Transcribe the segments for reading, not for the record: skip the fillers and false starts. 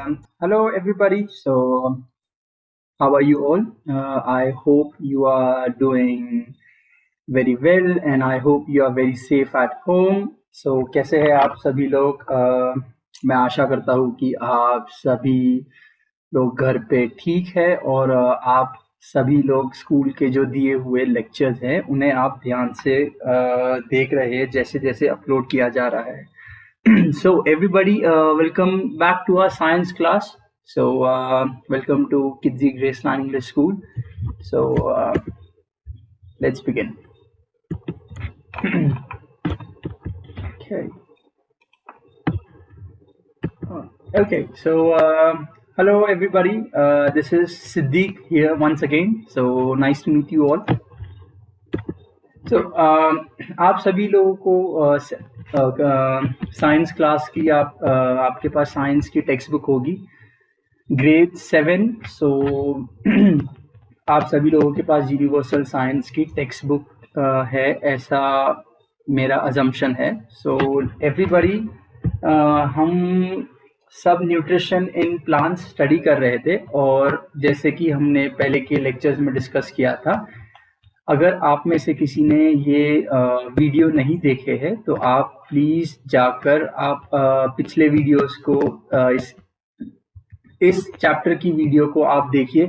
Hello, everybody. How are you all? I hope you are doing very well, and I hope you are very safe at home. कैसे हैं आप सभी लोग? मैं आशा करता हूँ कि आप सभी लोग घर पे ठीक है और आप सभी लोग स्कूल के जो दिए हुए लेक्चर्स हैं उन्हें आप ध्यान से देख रहे हैं जैसे जैसे अपलोड किया जा रहा है. So everybody, welcome back to our science class. Welcome to Kidzi Graceland English School. Let's begin. Okay. Hello everybody. This is Siddiq here once again. So nice to meet you all. आप सभी लोगों को science class की आपके पास science की text book होगी grade 7. आप सभी लोगों के पास यूनिवर्सल साइंस की टेक्स्ट बुक है, ऐसा मेरा अजम्पशन है. एवरीबडी, हम सब न्यूट्रिशन इन प्लांट्स स्टडी कर रहे थे और जैसे कि हमने पहले के लेक्चर्स में डिस्कस किया था, अगर आप में से किसी ने ये वीडियो नहीं देखे हैं तो आप प्लीज़ जाकर आप पिछले वीडियोस को इस चैप्टर की वीडियो को आप देखिए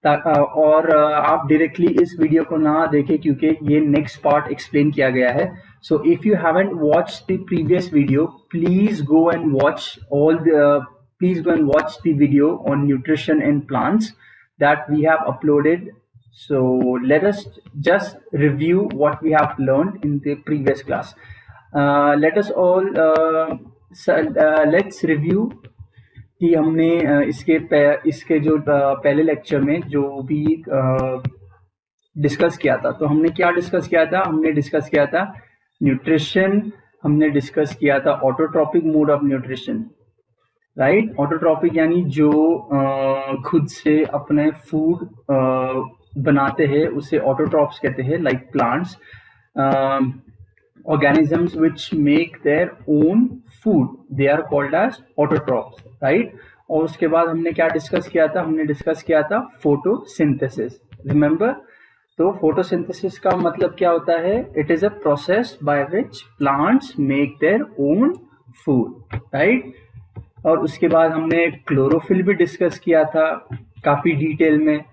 और आप डायरेक्टली इस वीडियो को ना देखें क्योंकि ये नेक्स्ट पार्ट एक्सप्लेन किया गया है. So if you haven't watch the previous video, please go and watch the video on nutrition in plants that we have uploaded. So let us just review what we have learned in the previous class. Let's review कि हमने इसके जो पहले lecture में जो भी discuss किया था. तो हमने क्या डिस्कस किया था? हमने डिस्कस किया था न्यूट्रिशन, हमने डिस्कस किया था autotrophic mode of nutrition, right. Autotrophic यानी जो खुद से अपने फूड बनाते हैं उसे ऑटोट्रॉप्स कहते हैं, like plants, organisms which make their own food, they are called as autotrophs, right. और उसके बाद हमने क्या डिस्कस किया था? हमने डिस्कस किया था फोटोसिंथेसिस, रिमेंबर. तो फोटोसिंथेसिस का मतलब क्या होता है? It is a process by which plants make their own food, right. और उसके बाद हमने क्लोरोफिल भी डिस्कस किया था काफ़ी डिटेल में,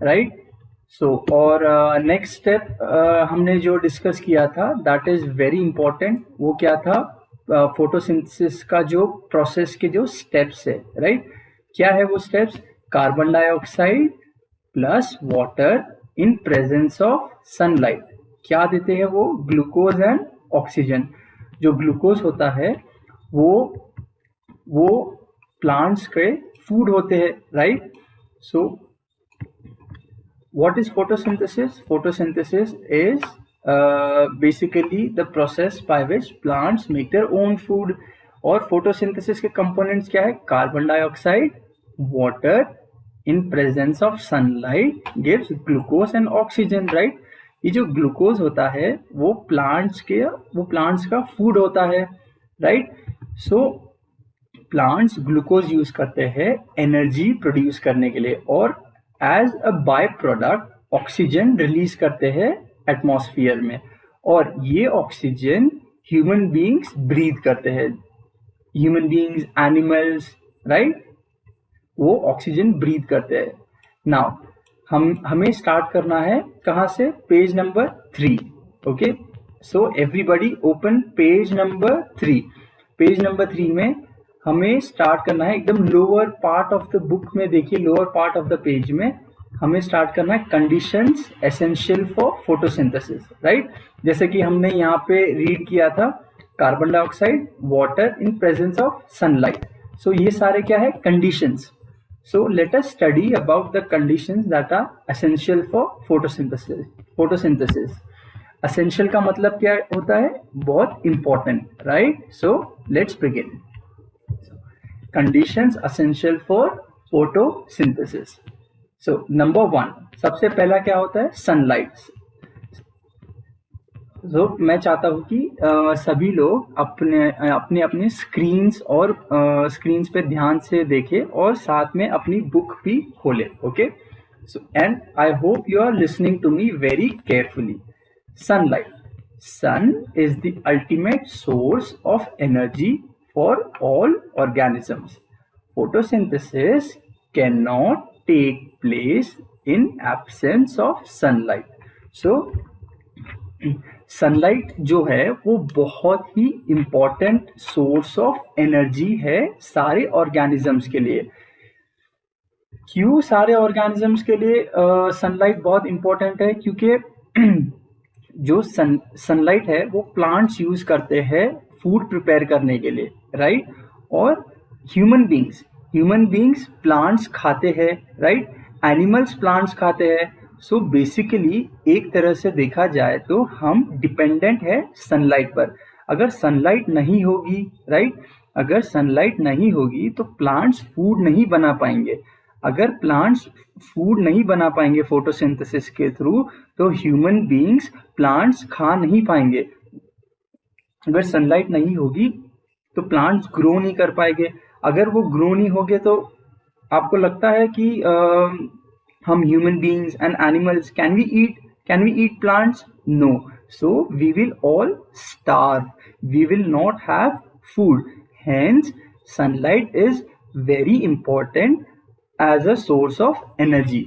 राइट. और नेक्स्ट स्टेप हमने जो डिस्कस किया था दैट इज़ वेरी इंपॉर्टेंट. वो क्या था? फोटोसिंथेसिस का जो प्रोसेस के जो स्टेप्स है, राइट. क्या है वो steps? Carbon dioxide plus water in presence of sunlight. क्या देते हैं वो? Glucose and oxygen. जो ग्लूकोज होता है वो प्लांट्स के फूड होते हैं, right. So what is photosynthesis? Photosynthesis is basically the process by which plants make their own food. और photosynthesis के components क्या है? Carbon dioxide, water in presence of sunlight gives glucose and oxygen, right. ये जो glucose होता है वो plants का फूड होता है, right. So plants glucose use करते हैं एनर्जी प्रोड्यूस करने के लिए और as a by product oxygen release करते हैं एटमॉस्फेयर में. और ये ऑक्सीजन ह्यूमन बीइंग्स ब्रीथ करते हैं, ह्यूमन बीइंग्स, एनिमल्स, राइट. वो ऑक्सीजन ब्रीथ करते हैं. नाउ हमें स्टार्ट करना है कहाँ से? Page number 3. Okay, so everybody open page number 3. Page number 3 में हमें स्टार्ट करना है एकदम lower part of the book में. देखिए lower part of the page में हमें स्टार्ट करना है conditions essential for photosynthesis, right. जैसे कि हमने यहाँ पे रीड किया था carbon dioxide, water in presence of sunlight. So ये सारे क्या है? Conditions. So let us study about the conditions that are essential for photosynthesis. Essential का मतलब क्या होता है? बहुत important, right. So let's begin. Conditions essential for photosynthesis. So number 1, सबसे पहला क्या होता है? सनलाइट. मैं चाहता हूँ कि सभी लोग अपने अपने अपने स्क्रीन्स पे ध्यान से देखें और साथ में अपनी बुक भी खोलें. Okay, so and I hope you are listening to me very carefully. Sunlight. Sun is the ultimate source of energy for all organisms. Photosynthesis cannot take place in absence of sunlight. So, sunlight जो है वो बहुत ही important source of energy है सारे organisms के लिए. क्यों सारे ऑर्गेनिजम्स के लिए सनलाइट बहुत इम्पोर्टेंट है? क्योंकि जो सनलाइट है वो प्लांट्स यूज करते हैं फूड प्रिपेयर करने के लिए, राइट? और ह्यूमन बींग्स प्लांट्स खाते हैं, राइट? एनिमल्स प्लांट्स खाते हैं. सो बेसिकली एक तरह से देखा जाए तो हम डिपेंडेंट है सनलाइट पर. अगर सनलाइट नहीं होगी, राइट, अगर सनलाइट नहीं होगी तो प्लांट्स फूड नहीं बना पाएंगे. अगर प्लांट्स फूड नहीं बना पाएंगे फोटोसिंथेसिस के थ्रू तो ह्यूमन बीइंग्स प्लांट्स खा नहीं पाएंगे. अगर सनलाइट नहीं होगी तो प्लांट्स ग्रो नहीं कर पाएंगे. अगर वो ग्रो नहीं होंगे तो आपको लगता है कि हम human beings and animals can we eat plants? No. So we will all starve. We will not have food. Hence, sunlight is very important as a source of energy.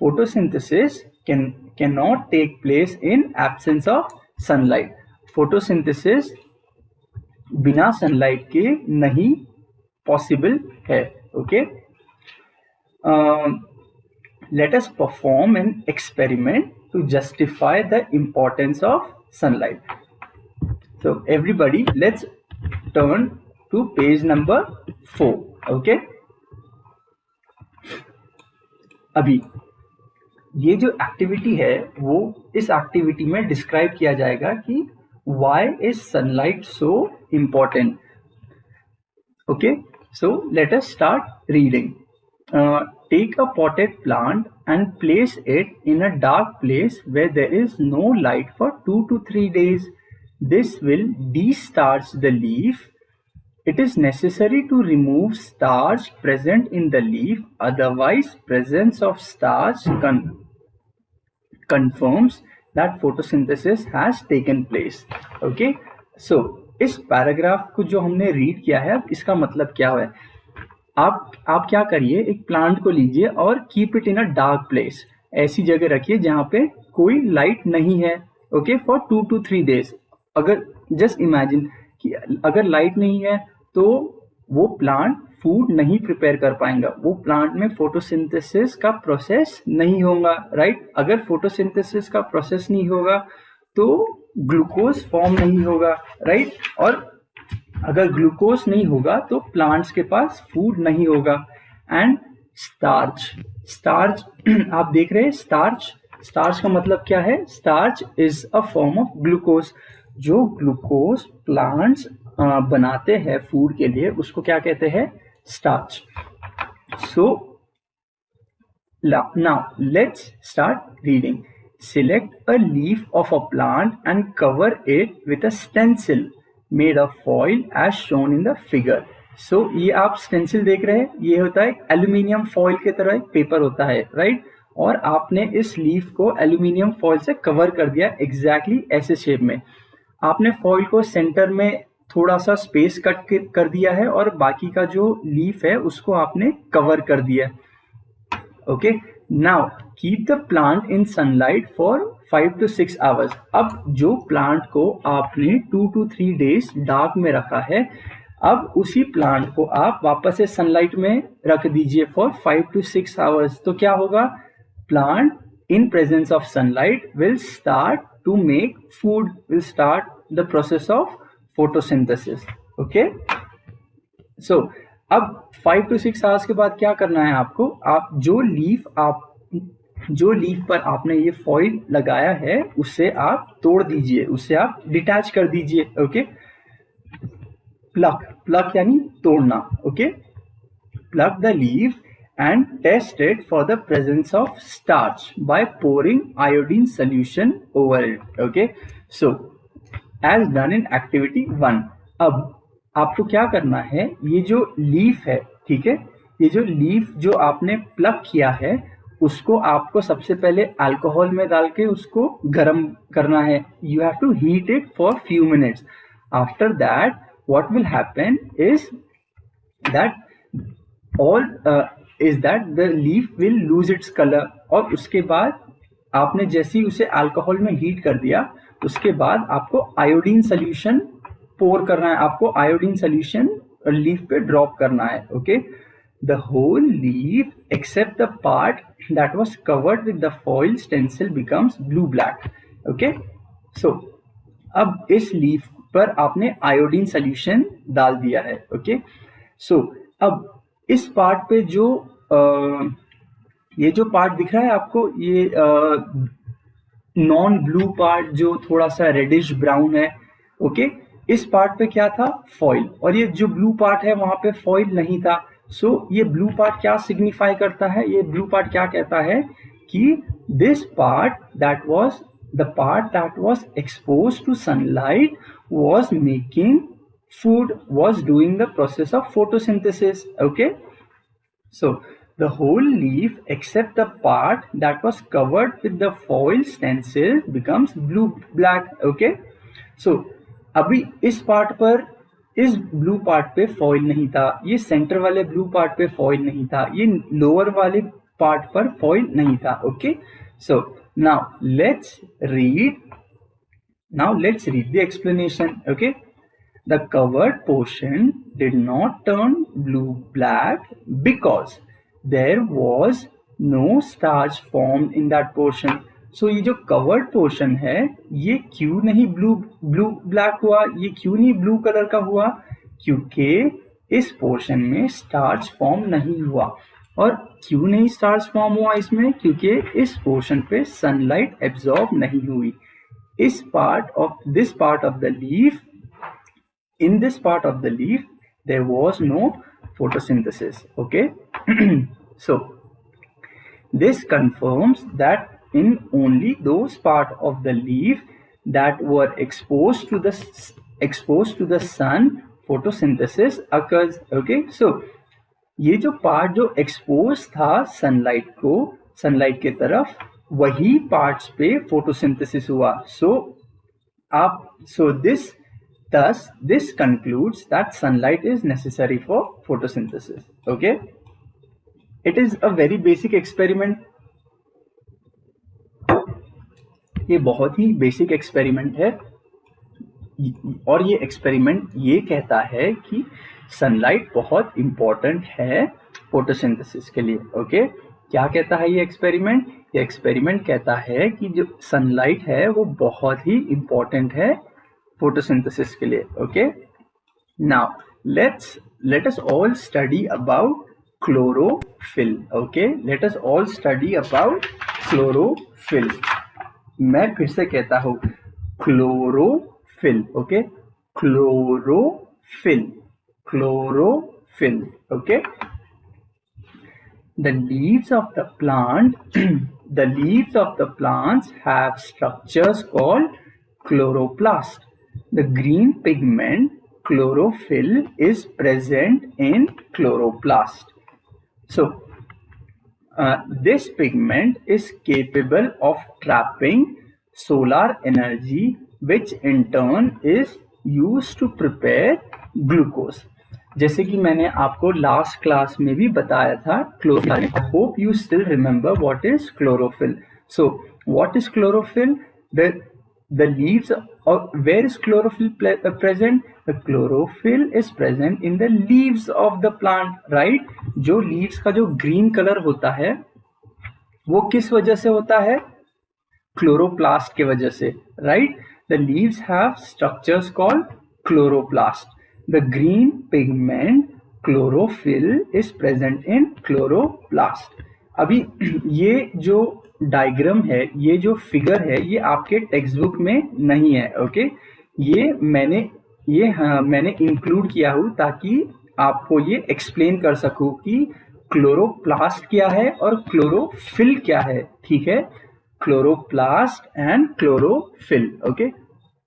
Photosynthesis cannot take place in absence of sunlight. Photosynthesis बिना sunlight के नहीं possible है. Okay? Let us perform an experiment to justify the importance of sunlight. So everybody, let's turn to page number 4. Okay? अभी ये जो activity है वो इस एक्टिविटी में डिस्क्राइब किया जाएगा कि why is sunlight so important. Okay, so let us start reading. Take a potted plant and place it in a dark place where there is no light for 2 to 3 days. This will de-starch the leaf. It is necessary to remove starch present in the leaf, otherwise presence of starch confirms that photosynthesis has taken place. Okay, so इस paragraph को जो हमने read किया है, अब इसका मतलब क्या है? आप क्या करिए, एक प्लांट को लीजिए और keep it in a dark place. ऐसी जगह रखिए जहाँ पे कोई लाइट नहीं है. Okay, for 2 to 3 days. अगर जस्ट इमेजिन कि अगर लाइट नहीं है तो वो प्लांट फूड नहीं प्रिपेयर कर पाएगा. वो प्लांट में फोटोसिंथेसिस का प्रोसेस नहीं होगा, राइट? अगर फोटोसिंथेसिस का प्रोसेस नहीं होगा तो ग्लूकोज फॉर्म नहीं होगा, राइट? और अगर ग्लूकोज नहीं होगा तो प्लांट्स के पास फूड नहीं होगा. एंड स्टार्च आप देख रहे हैं, स्टार्च का मतलब क्या है? Starch is a form of glucose. जो ग्लूकोज प्लांट्स बनाते हैं फूड के लिए उसको क्या कहते हैं? Starch. So now let's start reading. Select a leaf of a plant and cover it with a stencil made of foil as shown in the figure. So ये आप stencil देख रहे हैं, ये होता है एल्यूमिनियम फॉइल के तरह एक पेपर होता है, राइट? और आपने इस लीफ को एल्यूमिनियम फॉइल से कवर कर दिया एग्जैक्टली ऐसे शेप में. आपने फॉइल को सेंटर में थोड़ा सा स्पेस कट कर दिया है और बाकी का जो लीफ है उसको आपने कवर कर दिया. Okay, now keep the plant in sunlight for 5 to 6 hours. अब जो प्लांट को आपने 2 to 3 days डार्क में रखा है, अब उसी प्लांट को आप वापस से सनलाइट में रख दीजिए फॉर 5 to 6 hours. तो क्या होगा? Plant in presence of sunlight will start to make food, will start the process of photosynthesis. Okay, so अब 5 to 6 hours के बाद क्या करना है आपको? आप जो लीफ पर आपने ये फॉइल लगाया है उससे आप तोड़ दीजिए, उससे आप डिटैच कर दीजिए. ओके, प्लक यानी तोड़ना. Okay, plug the leaf and test it for the presence of starch by pouring iodine solution over it. Okay, so as done in activity 1. अब आपको क्या करना है, ये जो लीफ है, ठीक है, ये जो लीफ जो आपने प्लग किया है उसको आपको सबसे पहले अल्कोहल में डाल के उसको गर्म करना है. You have to heat it for few minutes. After that what will happen is that the leaf will lose its color. और उसके बाद आपने जैसे ही उसे अल्कोहल में हीट कर दिया उसके बाद आपको आयोडीन सोल्यूशन पोर करना है, आपको आयोडीन सोल्यूशन लीफ पे ड्रॉप करना है. Okay, the whole leaf except the part that was covered with the foil stencil becomes blue black. Okay, so अब इस लीफ पर आपने आयोडीन सोल्यूशन डाल दिया है. ओके, सो अब इस पार्ट पे जो ये जो पार्ट दिख रहा है आपको, ये नॉन ब्लू पार्ट जो थोड़ा सा रेडिश ब्राउन है. ओके, इस पार्ट पे क्या था, फॉइल, और ये जो ब्लू पार्ट है वहां पे फॉइल नहीं था. सो ये ब्लू पार्ट क्या सिग्निफाई करता है, ये ब्लू पार्ट क्या कहता है कि this part that was the part that was exposed to sunlight was making food, was doing the process of photosynthesis. Okay, so the whole leaf except the part that was covered with the foil stencil becomes blue black. Okay, so अभी इस part पर, इस blue part पे foil नहीं था, ये centre वाले blue part पे फॉइल नहीं था, ये लोअर वाले पार्ट पर फॉइल नहीं था. Okay, so now let's read the explanation. Okay, the covered portion did not turn blue-black because there was no starch formed in that portion. So ये जो covered portion है ये क्यों नहीं blue-black हुआ, ये क्यों नहीं blue color का हुआ, क्योंकि इस portion में starch form नहीं हुआ. और क्यों नहीं starch form हुआ इसमें, क्योंकि इस portion पे sunlight absorb नहीं हुई. इस this part of the leaf, in this part of the leaf there was no photosynthesis. Okay, so this confirms that in only those part of the leaf that were exposed to the sun photosynthesis occurs. Okay, so ये जो part जो expose था sunlight के तरफ, वही parts पे photosynthesis हुआ. Thus, this concludes that sunlight is necessary for photosynthesis. Okay, it is a very basic experiment. ये बहुत ही बेसिक एक्सपेरिमेंट है और ये एक्सपेरिमेंट ये कहता है कि सनलाइट बहुत इंपॉर्टेंट है फोटोसिंथेसिस के लिए. ओके, क्या कहता है ये एक्सपेरिमेंट? ये एक्सपेरिमेंट कहता है कि जो सनलाइट है वो बहुत ही इंपॉर्टेंट है photosynthesis के लिए. Okay, now let us all study about chlorophyll. Okay, let us all study about chlorophyll. मैं फिर से कहता हूँ chlorophyll. Okay, chlorophyll. Okay, the leaves of the plant the leaves of the plants have structures called chloroplast. The green pigment chlorophyll is present in chloroplast. So this pigment is capable of trapping solar energy, which in turn is used to prepare glucose. जैसे कि मैंने आपको last class में भी बताया था chlorophyll. I hope you still remember what is chlorophyll. So what is chlorophyll? The leaves, or where is chlorophyll present? The chlorophyll is present in the leaves of the plant, right? जो leaves का जो green color होता है वो किस वजह से होता है? Chloroplast के वजह से, right? The leaves have structures called chloroplast. The green pigment chlorophyll is present in chloroplast. अभी ये जो डायग्राम है, ये जो फिगर है, ये आपके टेक्स्ट बुक में नहीं है. ओके, ये मैंने इंक्लूड किया हूँ ताकि आपको ये एक्सप्लेन कर सकूँ कि क्लोरोप्लास्ट क्या है और क्लोरोफिल क्या है, ठीक है, chloroplast and chlorophyll, okay,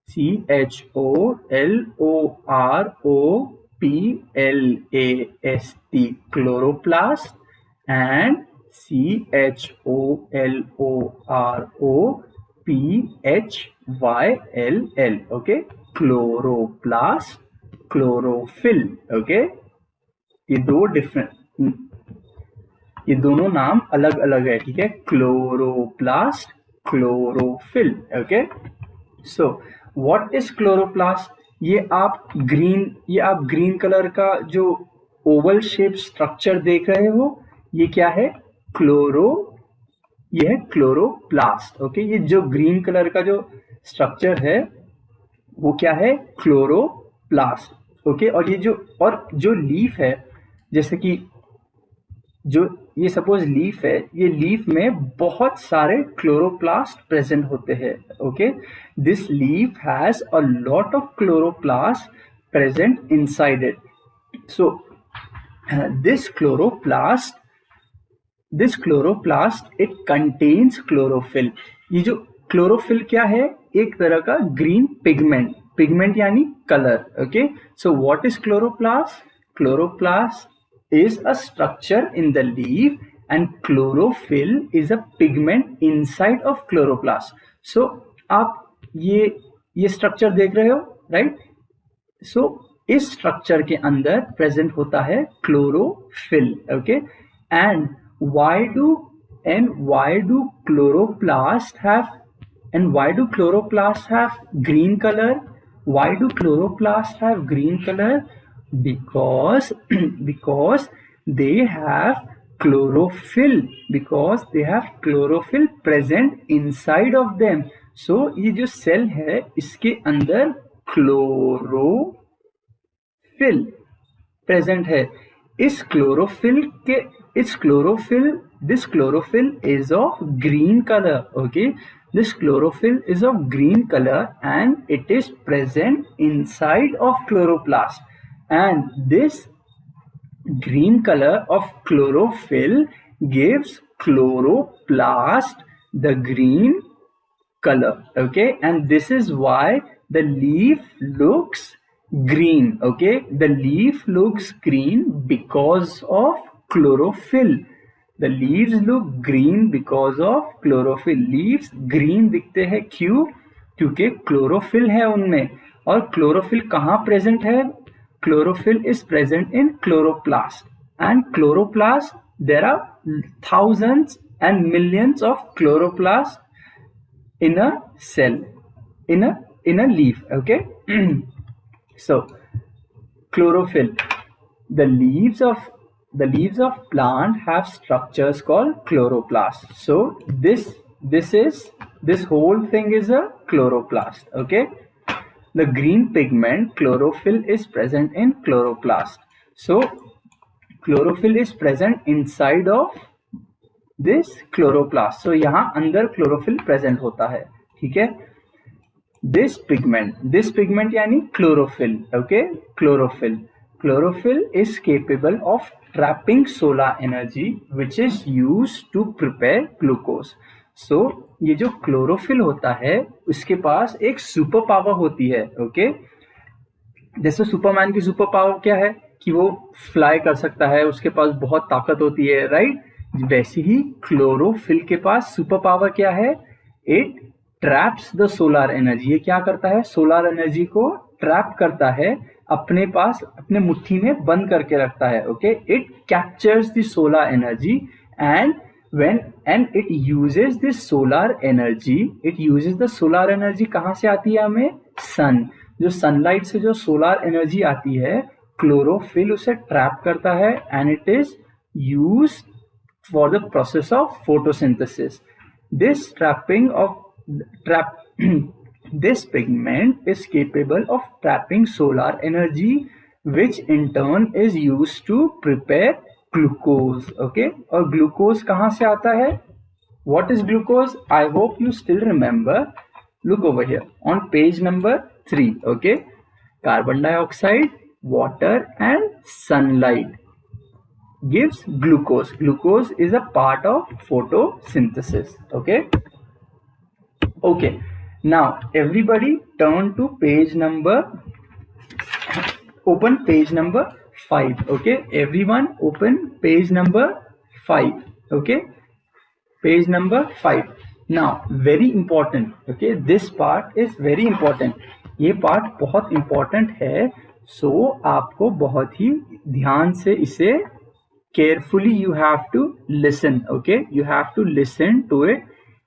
CHOLOROPLAST, chloroplast and CHOLOROPHYLL, okay, chloroplast, chlorophyll, okay, ये दो डिफरेंट, ये दोनों नाम अलग अलग है, ठीक है, chloroplast, chlorophyll, okay. So what is chloroplast? ये आप ग्रीन कलर का जो ओवल शेप स्ट्रक्चर देख रहे हो, ये क्या है? ये है क्लोरोप्लास्ट, ओके। ये जो ग्रीन कलर का जो स्ट्रक्चर है वो क्या है? Chloroplast, okay. और ये जो लीफ है, जैसे कि जो ये सपोज लीफ है, ये लीफ में बहुत सारे क्लोरोप्लास्ट प्रेजेंट होते हैं, okay. This leaf has a lot of chloroplast present inside it. So this chloroplast it contains chlorophyll. ये जो क्लोरोफिल क्या है? एक तरह का ग्रीन पिगमेंट यानी colour, okay. So what is chloroplast? Chloroplast is a structure in the leaf and chlorophyll is a pigment inside of chloroplast. So आप ये स्ट्रक्चर देख रहे हो, राइट? सो इस स्ट्रक्चर के अंदर प्रेजेंट होता है chlorophyll, okay. And why do chloroplasts have green color? Why do chloroplasts have green color? Because they have chlorophyll, present inside of them. So ये जो सेल है इसके अंदर क्लोरोफिल प्रेजेंट है। This chlorophyll is of green colour, okay. This chlorophyll is of green color and it is present inside of chloroplast. And this green color of chlorophyll gives chloroplast the green color, okay. And this is why the leaf looks green, okay. The leaf looks green because of chlorophyll. The leaves look green because of chlorophyll. Leaves green दिखते हैं, क्यों? क्योंकि chlorophyll है उनमें। और chlorophyll कहाँ present है? Chlorophyll is present in chloroplast, and chloroplast, there are thousands and millions of chloroplasts in a cell, in a leaf, okay. So chlorophyll, the leaves of plant have structures called chloroplast. So this whole thing is a chloroplast, okay. The green pigment chlorophyll is present in chloroplast. So chlorophyll is present inside of this chloroplast. So यहाँ अंदर chlorophyll present होता है, ठीक है। This pigment यानी chlorophyll, okay. Chlorophyll is capable of trapping solar energy which is used to prepare glucose. So ये जो chlorophyll होता है उसके पास एक सुपर पावर होती है, ओके। जैसे सुपरमैन की सुपर पावर क्या है कि वो फ्लाई कर सकता है, उसके पास बहुत ताकत होती है, राइट। वैसे ही क्लोरोफिल के पास सुपर पावर क्या है? It traps the solar energy. ये क्या करता है? सोलर एनर्जी को ट्रैप करता है, अपने पास अपने मुट्ठी में बंद करके रखता है, okay. It captures the solar energy and it uses this solar energy कहाँ से आती है हमें? सन। जो सनलाइट से जो सोलर एनर्जी आती है, क्लोरोफिल उसे ट्रैप करता है and it is used for the process of photosynthesis. This pigment is capable of trapping solar energy which in turn is used to prepare glucose, okay. और glucose कहाँ से आता है? What is glucose? I hope you still remember. Look over here on page number 3, okay. Carbon dioxide, water and sunlight. gives glucose. Glucose is a part of photosynthesis. Okay, now everybody turn to open page number 5. Okay, everyone open page number 5. Okay, page number 5. Now very important, okay, this part is very important. ये part बहुत important है, so आपको बहुत ही ध्यान से इसे carefully you have to listen. Okay, you have to listen to it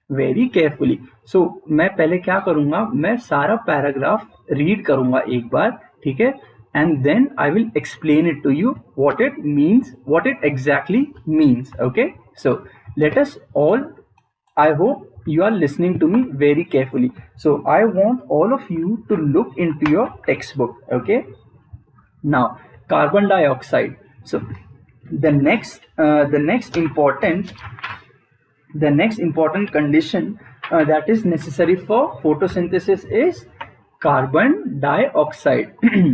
very carefully. So मैं पहले क्या करूँगा, मैं सारा पैराग्राफ रीड करूँगा एक बार, ठीक है, and then I will explain it to you what it means, what it exactly means. Okay, so let us all, I hope you are listening to me very carefully. So I want all of you to look into your textbook. Okay, now carbon dioxide. So the next important condition that is necessary for photosynthesis is carbon dioxide.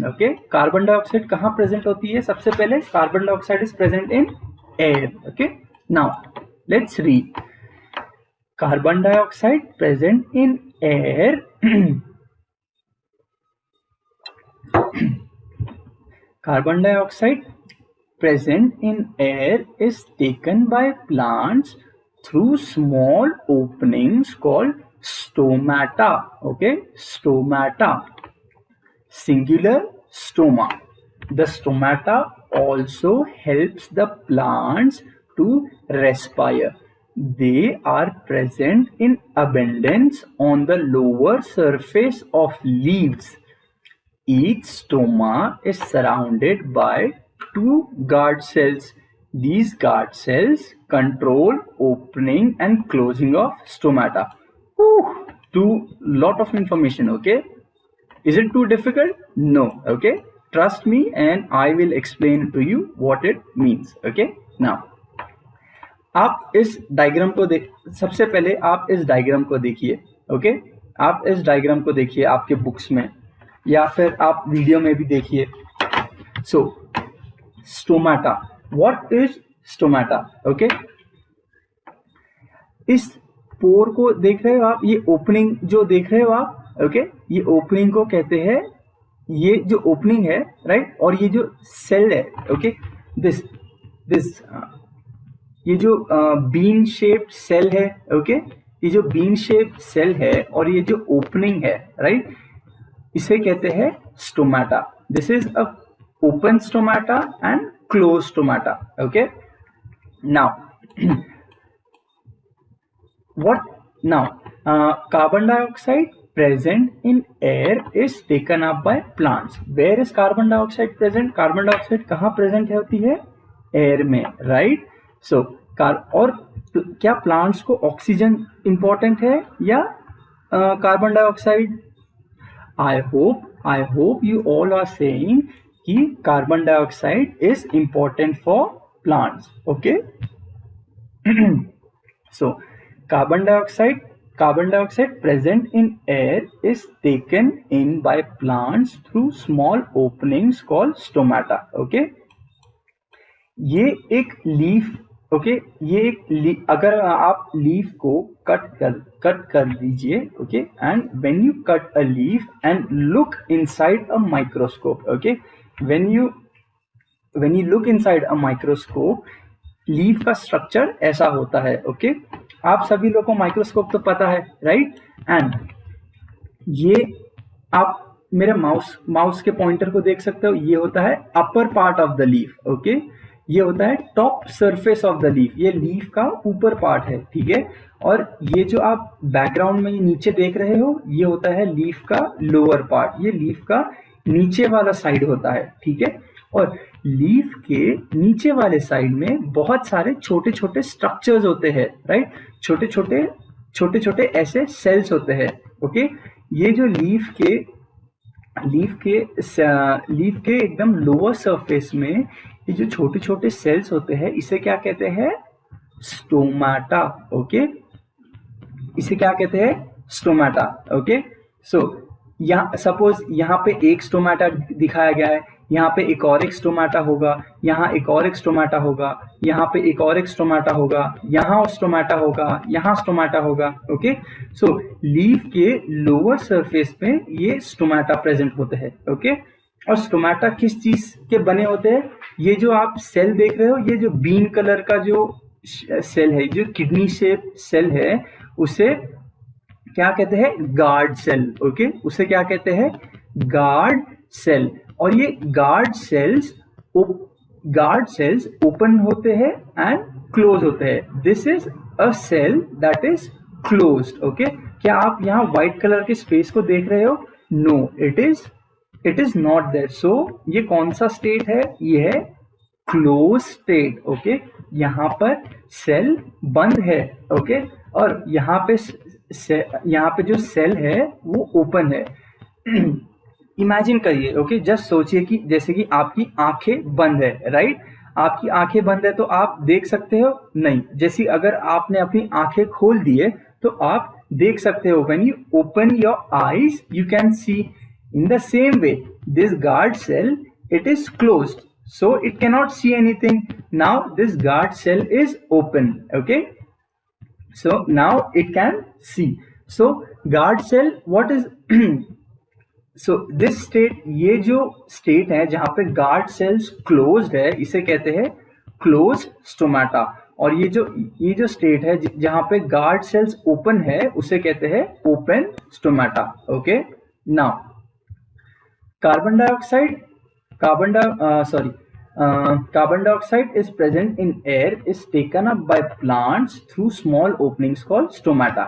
Okay, carbon dioxide कहाँ present होती है? सबसे पहले carbon dioxide is present in air. Okay, now let's read. Carbon dioxide present in air. Carbon dioxide present in air is taken by plants through small openings called stomata. Okay, stomata, singular stoma. The stomata also helps the plants to respire. They are present in abundance on the lower surface of leaves. Each stoma is surrounded by 2 guard cells. These guard cells control opening and closing of stomata. Too lot of information. Okay, is it too difficult? No. Okay, trust me and I will explain to you what it means. Okay, now आप इस diagram को सबसे पहले आप इस diagram को देखिए. Okay, आप इस डायग्राम को देखिए आपके बुक्स में या फिर आप वीडियो में भी देखिए. So stomata, what is stomata? Okay, इस पोर को देख रहे हो आप, ये ओपनिंग जो देख रहे हो आप, ओके, ये ओपनिंग को कहते हैं, ये जो ओपनिंग है, राइट, और ये जो सेल है, ओके, दिस ये जो बीन शेप्ड सेल है, ओके, ये जो बीन शेप्ड सेल है और ये जो ओपनिंग है, राइट, इसे कहते हैं stomata. This is a open stomata and close stomata. Okay, now what now carbon dioxide present in air is taken up by plants. Where is carbon dioxide present? Carbon dioxide कहाँ present होती है? Air में, right. सो और क्या plants को oxygen important है या carbon dioxide? I hope you all are saying कि carbon dioxide is important for plants. Okay. So carbon dioxide present in air is taken in by plants through small openings called stomata. Okay. ये एक leaf, okay, ये एक अगर आप leaf को cut कर लीजिए, okay, and when you cut a leaf and look inside a microscope, okay, when you look inside a microscope, leaf का स्ट्रक्चर ऐसा होता है. ओके, आप सभी लोगों को माइक्रोस्कोप तो पता है, राइट. एंड ये आप मेरे माउस के पॉइंटर को देख सकते हो, ये होता है upper part of the leaf. Okay, ये होता है top surface of the leaf, ये लीफ का ऊपर पार्ट है, ठीक है. और ये जो आप बैकग्राउंड में ये नीचे देख रहे हो, ये होता है लीफ का लोअर पार्ट, ये लीफ का नीचे वाला साइड होता है, ठीक है. और लीफ के नीचे वाले साइड में बहुत सारे छोटे छोटे स्ट्रक्चर्स होते हैं, राइट. छोटे छोटे ऐसे सेल्स होते हैं. ओके, ये जो लीफ के एकदम लोअर सरफेस में ये जो छोटे छोटे सेल्स होते हैं, इसे क्या कहते हैं? स्टोमाटा. ओके, इसे क्या कहते हैं? स्टोमाटा. ओके, सो यहाँ सपोज यहाँ पे एक स्टोमाटा दिखाया गया है, यहाँ पे एक और एक स्टोमाटा होगा, यहाँ एक और एक स्टोमाटा होगा, यहाँ पे एक और एक स्टोमाटा होगा, यहाँ स्टोमाटा होगा, यहाँ स्टोमाटा होगा। ओके, सो लीफ के लोअर सरफेस पे ये स्टोमाटा प्रेजेंट होते हैं। ओके, और स्टोमाटा किस चीज के बने होते हैं? ये जो आप सेल देख रहे हो, ये जो बीन कलर का जो सेल है, जो किडनी शेप सेल है, उसे क्या कहते हैं? Guard cell. ओके, उसे क्या कहते हैं? Guard cell. और ये गार्ड सेल्स ओपन होते हैं एंड क्लोज होते हैं। This is a cell that is closed. Okay, क्या आप यहाँ व्हाइट कलर के स्पेस को देख रहे हो? No, it is not there. So ये कौन सा स्टेट है? ये है क्लोज स्टेट। ओके, यहाँ पर सेल बंद है। ओके, और यहाँ पे जो सेल है वो ओपन है। इमेजिन करिए। ओके, जस्ट सोचिए कि जैसे कि आपकी आंखें बंद है, राइट? आपकी आंखें बंद है तो आप देख सकते हो? नहीं। जैसे अगर आपने अपनी आंखें खोल दिए तो आप देख सकते हो। When you open your eyes you can see. In the same way this guard cell, it is closed, so it cannot see anything. Now this guard cell is open. Okay, so now it can see. So guard cell, what is so this state, ये जो state है जहाँ पे guard cells closed है, इसे कहते हैं closed stomata. और ये जो state है जहाँ पे guard cells open है, उसे कहते हैं open stomata. Okay, now carbon dioxide is present in air, is taken up by plants through small openings called stomata.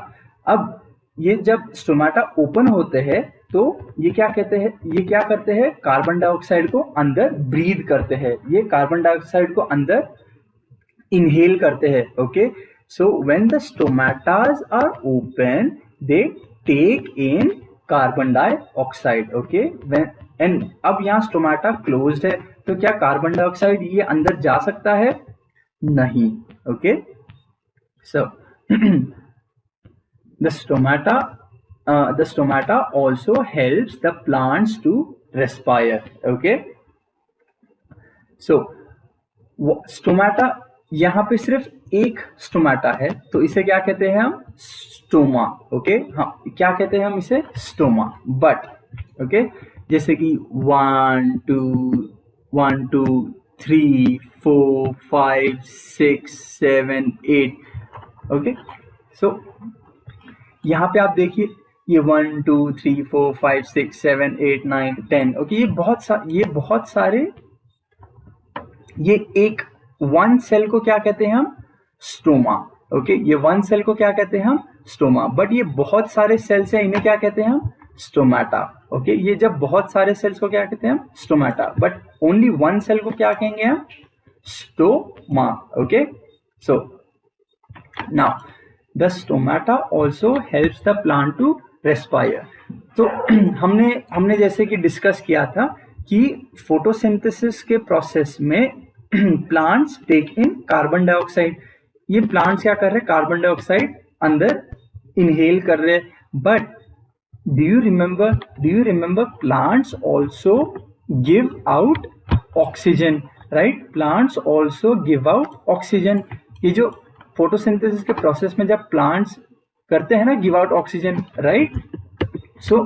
अब ये जब स्टोमाटा ओपन होते हैं तो ये क्या करते हैं? कार्बन डाइऑक्साइड को अंदर ब्रीद करते हैं। ये कार्बन डाइऑक्साइड को अंदर इनहेल करते हैं। Okay, so when the stomatas are open they take in carbon dioxide. Okay, and अब यहाँ स्टोमाटा क्लोज्ड है तो क्या कार्बन डाइऑक्साइड ये अंदर जा सकता है? नहीं। Okay, so the stomata also helps the plants to respire. Okay, so stomata, यहाँ पे सिर्फ एक स्टोमाटा है तो इसे क्या कहते हैं हम? स्टोमा। ओके, हाँ, क्या कहते हैं हम इसे? स्टोमा। बट ओके, जैसे कि 1 2 3 4 5 6 7 8। ओके, सो यहाँ पे आप देखिए, ये 1 2 3 4 5 6 7 8 9 10। ओके, ये बहुत सारे, ये एक वन सेल को क्या कहते हैं हम? स्टोमा। ओके, ये वन सेल को क्या कहते हैं हम? स्टोमा। बट ये बहुत सारे सेल्स हैं, इन्हें क्या कहते हैं हम? स्टोमाटा। ओके, ये जब बहुत सारे सेल्स को क्या कहते हैं हम? Stomata. But only one cell को क्या कहेंगे हम? Stoma. Okay, so now the stomata also helps the plant to respire. तो हमने जैसे कि डिस्कस किया था कि फोटोसिंथेसिस के प्रोसेस में plants take in carbon dioxide. ये प्लांट्स क्या कर रहे हैं? कार्बन डाइऑक्साइड अंदर इनहेल कर रहे हैं। But do you remember plants also give out oxygen, right? Plants also give out oxygen. ये जो फोटोसिंथेसिस के प्रोसेस में जब प्लांट्स करते हैं ना, गिव आउट ऑक्सीजन, राइट? सो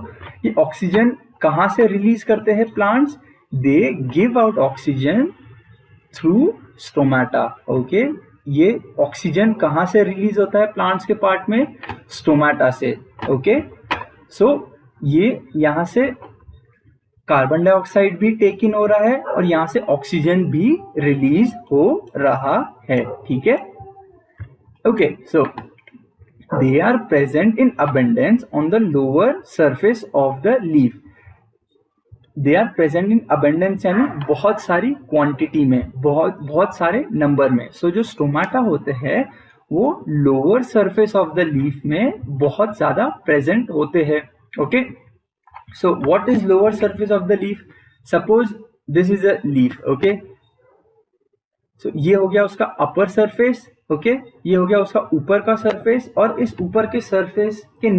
ये ऑक्सीजन कहाँ से रिलीज करते हैं plants? They give out oxygen through stomata. Okay, ये ऑक्सीजन कहाँ से रिलीज होता है प्लांट्स के पार्ट में? स्टोमाटा से। ओके, सो ये यहाँ से कार्बन डाइऑक्साइड भी टेक इन हो रहा है और यहाँ से ऑक्सीजन भी रिलीज हो रहा है। ठीक है? Okay, so they are present in abundance on the lower surface of the leaf. They are present in abundance यानी बहुत सारी क्वांटिटी में, बहुत सारे नंबर में। So जो स्टोमाटा होते हैं वो lower surface of the leaf में बहुत ज्यादा प्रेजेंट होते हैं। Okay, so what is lower surface of the leaf? Suppose this is a leaf. Okay, so ये हो गया उसका अपर सरफेस। ओके, ये हो गया उसका ऊपर का सरफेस। और इस ऊपर के सरफेस के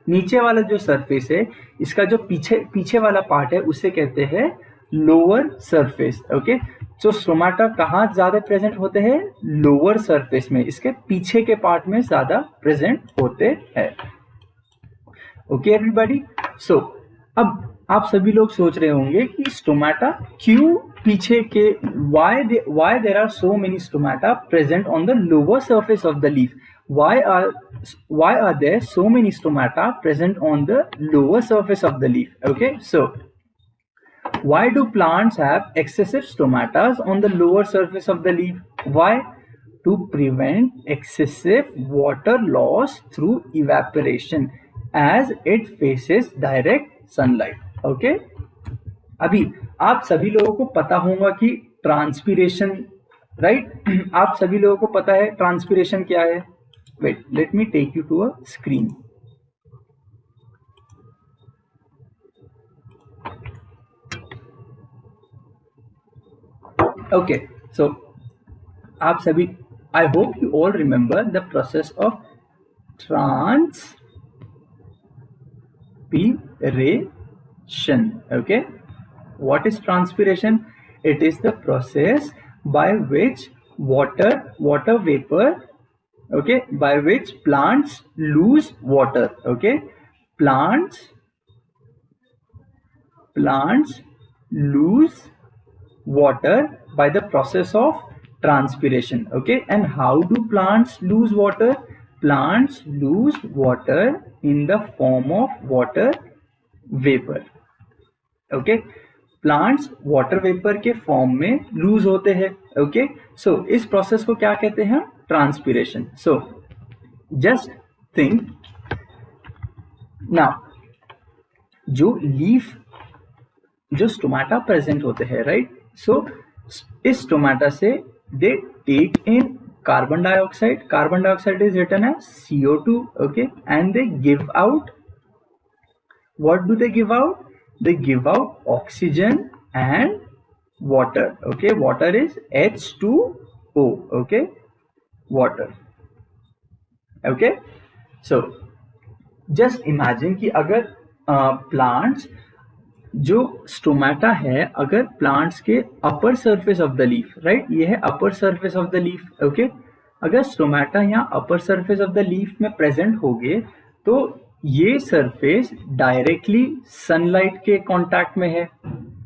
नीचे वाला जो सरफेस है, इसका जो पीछे वाला पार्ट है, उसे कहते हैं लोअर सरफेस. ओके, तो स्टोमाटा कहाँ ज्यादा प्रेजेंट होते हैं? लोअर सरफेस में, इसके पीछे के पार्ट में ज्यादा प्रेजेंट होते हैं. ओके एवरीबॉडी, सो अब आप सभी लोग सोच रहे होंगे कि स्टोमाटा क्यों पीछे के, why there are so many stomata present on the lower surface of the leaf? Why are there so many stomata present on the lower surface of the leaf? Okay, so why do plants have excessive stomatas on the lower surface of the leaf? Why? To prevent excessive water loss through evaporation as it faces direct sunlight. Okay, अभी आप सभी लोगों को पता होगा कि transpiration, right? आप सभी लोगों को पता है ट्रांसपीरेशन क्या है. Wait, let me take you to a screen. Okay, so आप सभी, I hope you all remember the process of transpiration. Okay, what is transpiration? It is the process by which water vapor, okay, by which plants lose water. Okay, plants lose water by the process of transpiration. Okay, and how do plants lose water? Plants lose water in the form of water vapor. Okay, plants water vapour के form में loose होते हैं. Okay, सो इस process को क्या कहते हैं? Transpiration. So just think now, जो लीफ, जो स्टोमाटा प्रेजेंट होते हैं, राइट? सो इस स्टोमाटा से they take in carbon dioxide is written as CO2. Okay, and they give out, what do they give out? They give out oxygen and water. Okay, water is H2O. Okay, water. Okay, so just imagine कि अगर plants, जो stomata है, अगर plants के upper surface of the leaf, right, ये है upper surface of the leaf. Okay, अगर stomata यहाँ upper surface of the leaf में प्रेजेंट हो गए तो ये सरफेस डायरेक्टली सनलाइट के कांटेक्ट में है.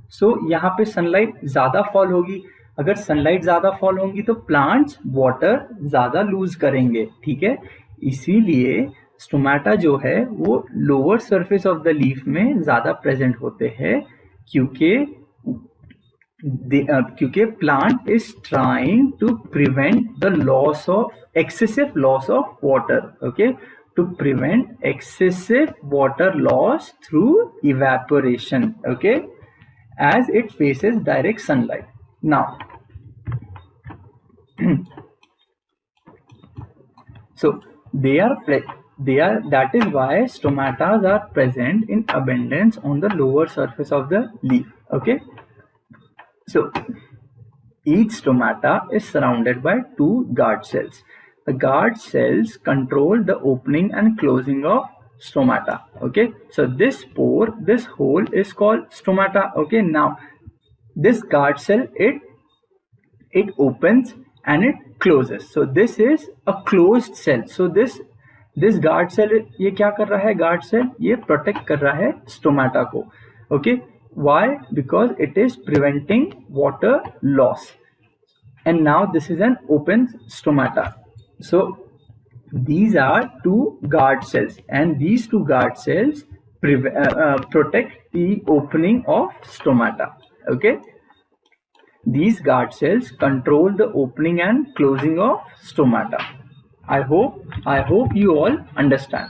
सो यहाँ पे सनलाइट ज्यादा फॉल होगी. अगर सनलाइट ज्यादा फॉल होगी तो प्लांट्स वाटर ज्यादा लूज करेंगे. ठीक है, इसीलिए स्टोमाटा जो है वो lower surface of the leaf में ज्यादा प्रेजेंट होते हैं, क्योंकि plant is trying to prevent the loss of excessive loss of water. Okay, to prevent excessive water loss through evaporation. Okay, as it faces direct sunlight. Now so that is why stomatas are present in abundance on the lower surface of the leaf. Okay, so each stomata is surrounded by two guard cells. The guard cells control the opening and closing of stomata. Okay, so this hole is called stomata. Okay, now this guard cell, it opens and it closes. So this is a closed cell. So this guard cell, ये क्या कर रहा है? guard cell ये protect कर रहा है stomata को. Okay, why? Because it is preventing water loss. And now this is an open stomata. So these are two guard cells, and these two guard cells protect the opening of stomata. Okay, these guard cells control the opening and closing of stomata. I hope you all understand.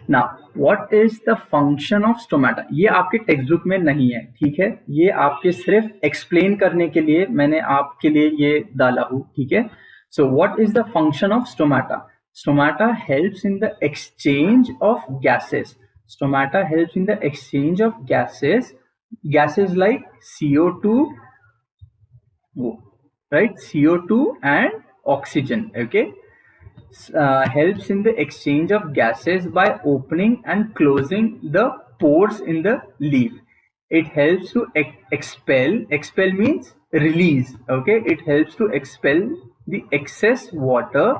Now, what is the function of stomata? ये आपके text book में नहीं है. ठीक है, ये आपके सिर्फ एक्सप्लेन करने के लिए मैंने आपके लिए ये डाला हूँ. ठीक है, so what is the function of stomata? Stomata helps in the exchange of gases. Stomata helps in the exchange of gases like CO2, right? CO2 and oxygen. Okay, helps in the exchange of gases by opening and closing the pores in the leaf. it helps to expel means release, okay? It helps to expel the excess water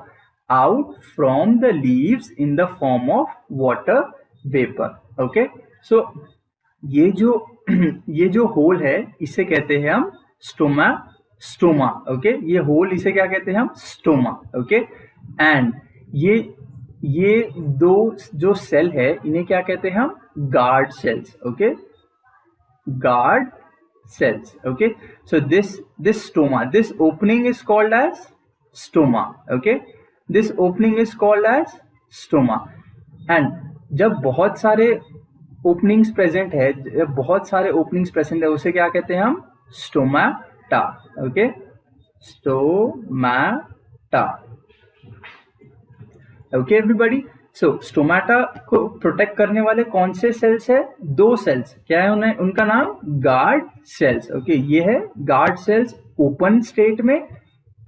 out from the leaves in the form of water vapor, okay? So ये जो ये जो whole है इसे कहते हैं हम stoma, okay? ये होल इसे क्या कहते हैं हम? Stoma, okay? एंड ये दो जो सेल है इन्हें क्या कहते हैं हम? Guard cells, okay? Guard cells, okay? So this stoma, this opening is called as stoma, okay? This opening is called as stoma. And जब बहुत सारे ओपनिंग्स प्रेजेंट है, जब बहुत सारे ओपनिंग्स प्रेजेंट है उसे क्या कहते हैं हम? Stomata, okay? Stomata, okay everybody? So stomata को प्रोटेक्ट करने वाले कौन से सेल्स है? दो सेल्स. क्या है उन्हें? उनका नाम गार्ड सेल्स, ओके? ये है गार्ड सेल्स ओपन स्टेट में,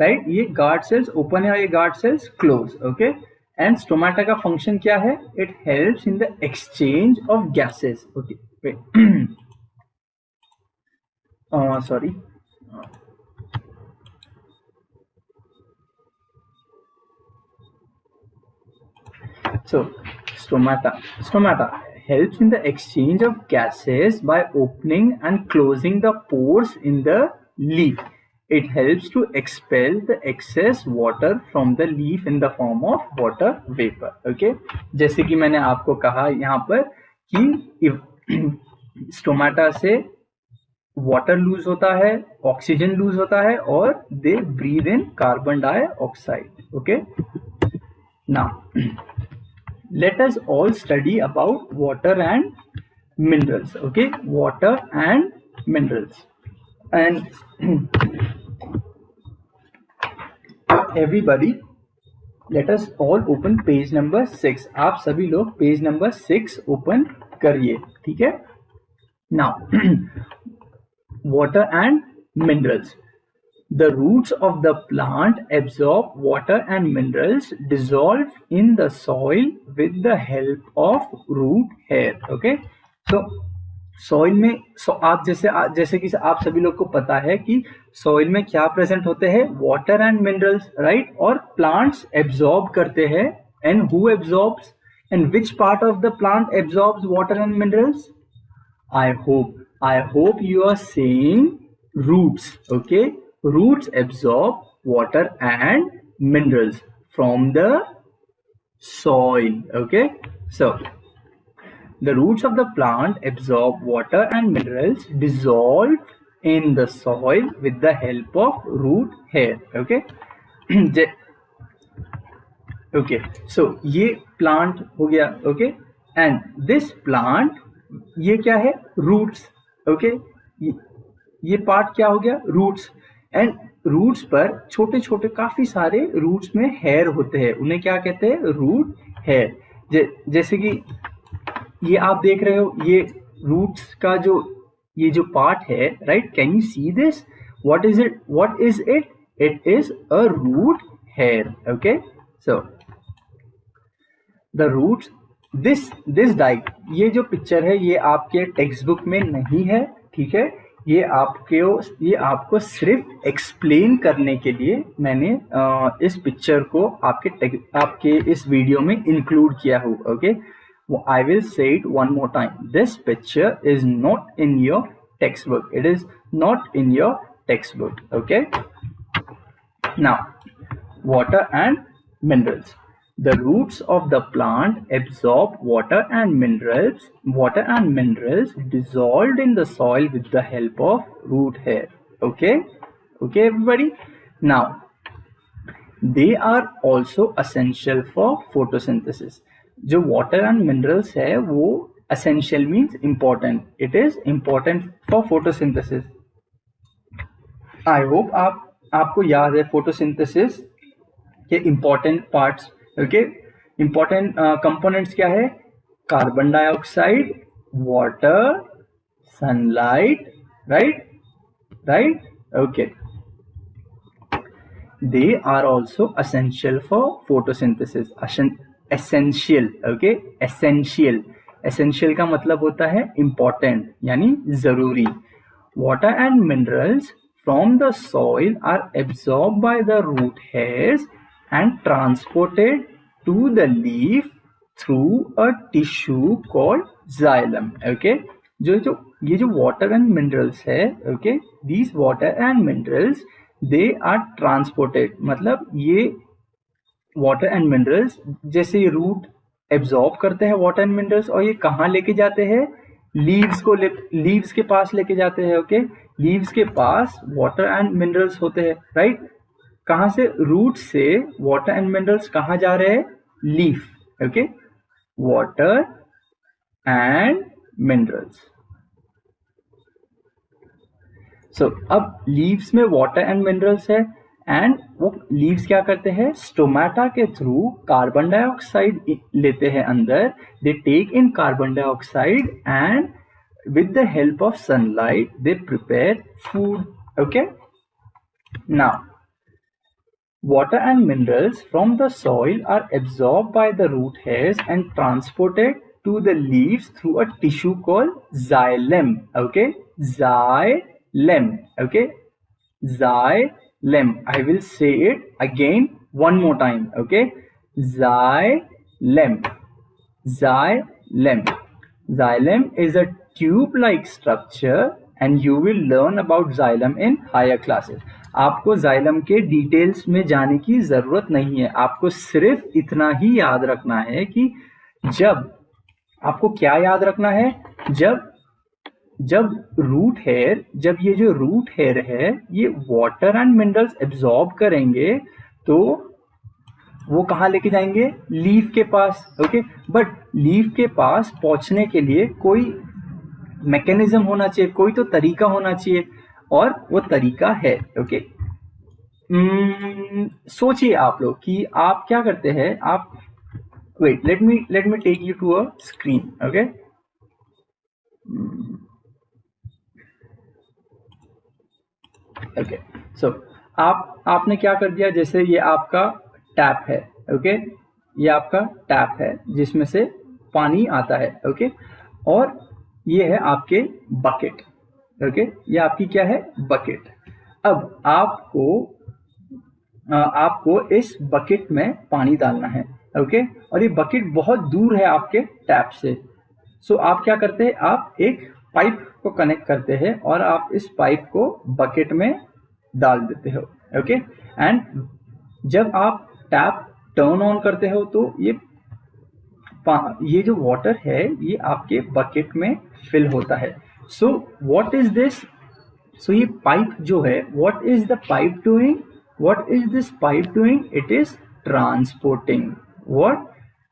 राइट? ये गार्ड सेल्स ओपन है और ये guard cells close, okay? And stomata का फंक्शन क्या है? It helps in the exchange of gases, okay? Sorry, so stomata helps in the exchange of gases by opening and closing the pores in the leaf. It helps to expel the excess water from the leaf in the form of water vapor, okay? जैसे कि मैंने आपको कहा यहाँ पर कि stomata से water loose होता है, ऑक्सीजन लूज होता है और they breathe in carbon dioxide, okay? Now let us all study about water and minerals, okay? Water and minerals. And everybody, let us all open page number 6. आप सभी लोग page number 6 open करिए, ठीक है? Now water and minerals. The roots of the plant absorb water and minerals dissolved in the soil with the help of root hair, okay? So soil में आप जैसे कि आप सभी लोग को पता है कि soil में क्या प्रेजेंट होते हैं? water and minerals, right? और plants absorb करते हैं. And who absorbs? And which part of the plant absorbs water and minerals? I hope you are saying roots, okay? Roots absorb water and minerals from the soil, okay? So the roots of the plant absorb water and minerals dissolved in the soil with the help of root hair, okay? Okay, so ये plant हो गया, okay? And this plant, ये क्या है? roots, okay? ये part क्या हो गया? रूट्स. एंड रूट्स पर छोटे छोटे काफी सारे रूट्स में हेयर होते हैं, उन्हें क्या कहते हैं? Root hair. जैसे कि ये आप देख रहे हो, ये रूट्स का ये जो पार्ट है, right? Can you see this? What is it? It is a root hair, okay? So the roots, this ये जो पिक्चर है ये आपके टेक्स्ट बुक में नहीं है, ठीक है? ये आपको सिर्फ एक्सप्लेन करने के लिए मैंने इस पिक्चर को आपके इस वीडियो में इंक्लूड किया हो, okay? I will say it one more time. This picture is not in your textbook. It is not in your textbook, okay? Now, water and minerals. The roots of the plant absorb water and minerals dissolved in the soil with the help of root hair. Okay? Okay, everybody? Now, they are also essential for photosynthesis. जो water and minerals है वो essential means important. It is important for photosynthesis. I hope आपको याद है photosynthesis के important parts. Okay, important components क्या है? Carbon dioxide, water, sunlight, right, okay. They are also essential for photosynthesis. Essential, okay? Essential. Essential का मतलब होता है इम्पॉर्टेंट यानी जरूरी। Water and minerals from the soil are absorb by the root hairs and transported to the leaf through a tissue called xylem. Okay, ये जो water and minerals है, okay, these water and minerals they are transported, मतलब ये water and minerals जैसे ये root absorb करते हैं water and minerals, और ये कहाँ लेके जाते हैं, लीव्स के पास लेके जाते हैं। ओके, लीव्स के पास वाटर एंड मिनरल्स होते हैं, राइट। कहाँ से, रूट से वाटर एंड मिनरल्स कहाँ जा रहे हैं, leaf. Okay, water and minerals. So अब लीव्स में वाटर एंड मिनरल्स है, एंड वो लीव्स क्या करते हैं, स्टोमेटा के थ्रू कार्बन डाइऑक्साइड लेते हैं अंदर। They take in carbon dioxide and with the help of sunlight they prepare food. Okay, now water and minerals from the soil are absorbed by the root hairs and transported to the leaves through a tissue called xylem. Okay, xylem. Okay, xylem. I will say it again one more time. Okay, xylem. Xylem. Xylem is a tube-like structure and you will learn about xylem in higher classes. आपको xylem के details में जाने की जरूरत नहीं है, आपको सिर्फ इतना ही याद रखना है कि जब आपको क्या याद रखना है, जब रूट हेयर, जब ये जो रूट हेयर है ये वाटर एंड मिनरल्स एब्जॉर्ब करेंगे तो वो कहाँ लेके जाएंगे, लीफ के पास। ओके, बट लीफ के पास पहुंचने के लिए कोई मैकेनिज्म होना चाहिए, कोई तो तरीका होना चाहिए, और वो तरीका है। ओके, सोचिए आप लोग कि आप क्या करते हैं, आप wait, let me take you to a screen. Okay, okay, so आपने क्या कर दिया, जैसे ये आपका टैप है। ओके, ये आपका टैप है जिसमें से पानी आता है। ओके, और ये है आपके बकेट। ओके, ये आपकी क्या है, बकेट। अब आपको इस बकेट में पानी डालना है। ओके, और ये बकेट बहुत दूर है आपके टैप से। सो आप क्या करते हैं, आप एक पाइप को कनेक्ट करते हैं और आप इस पाइप को बकेट में डाल देते हो। ओके, एंड जब आप टैप टर्न ऑन करते हो तो ये जो वाटर है ये आपके बकेट में फिल होता है। सो व्हाट इज दिस, सो ये पाइप जो है, what is the pipe doing, what is this pipe doing, it is transporting, what,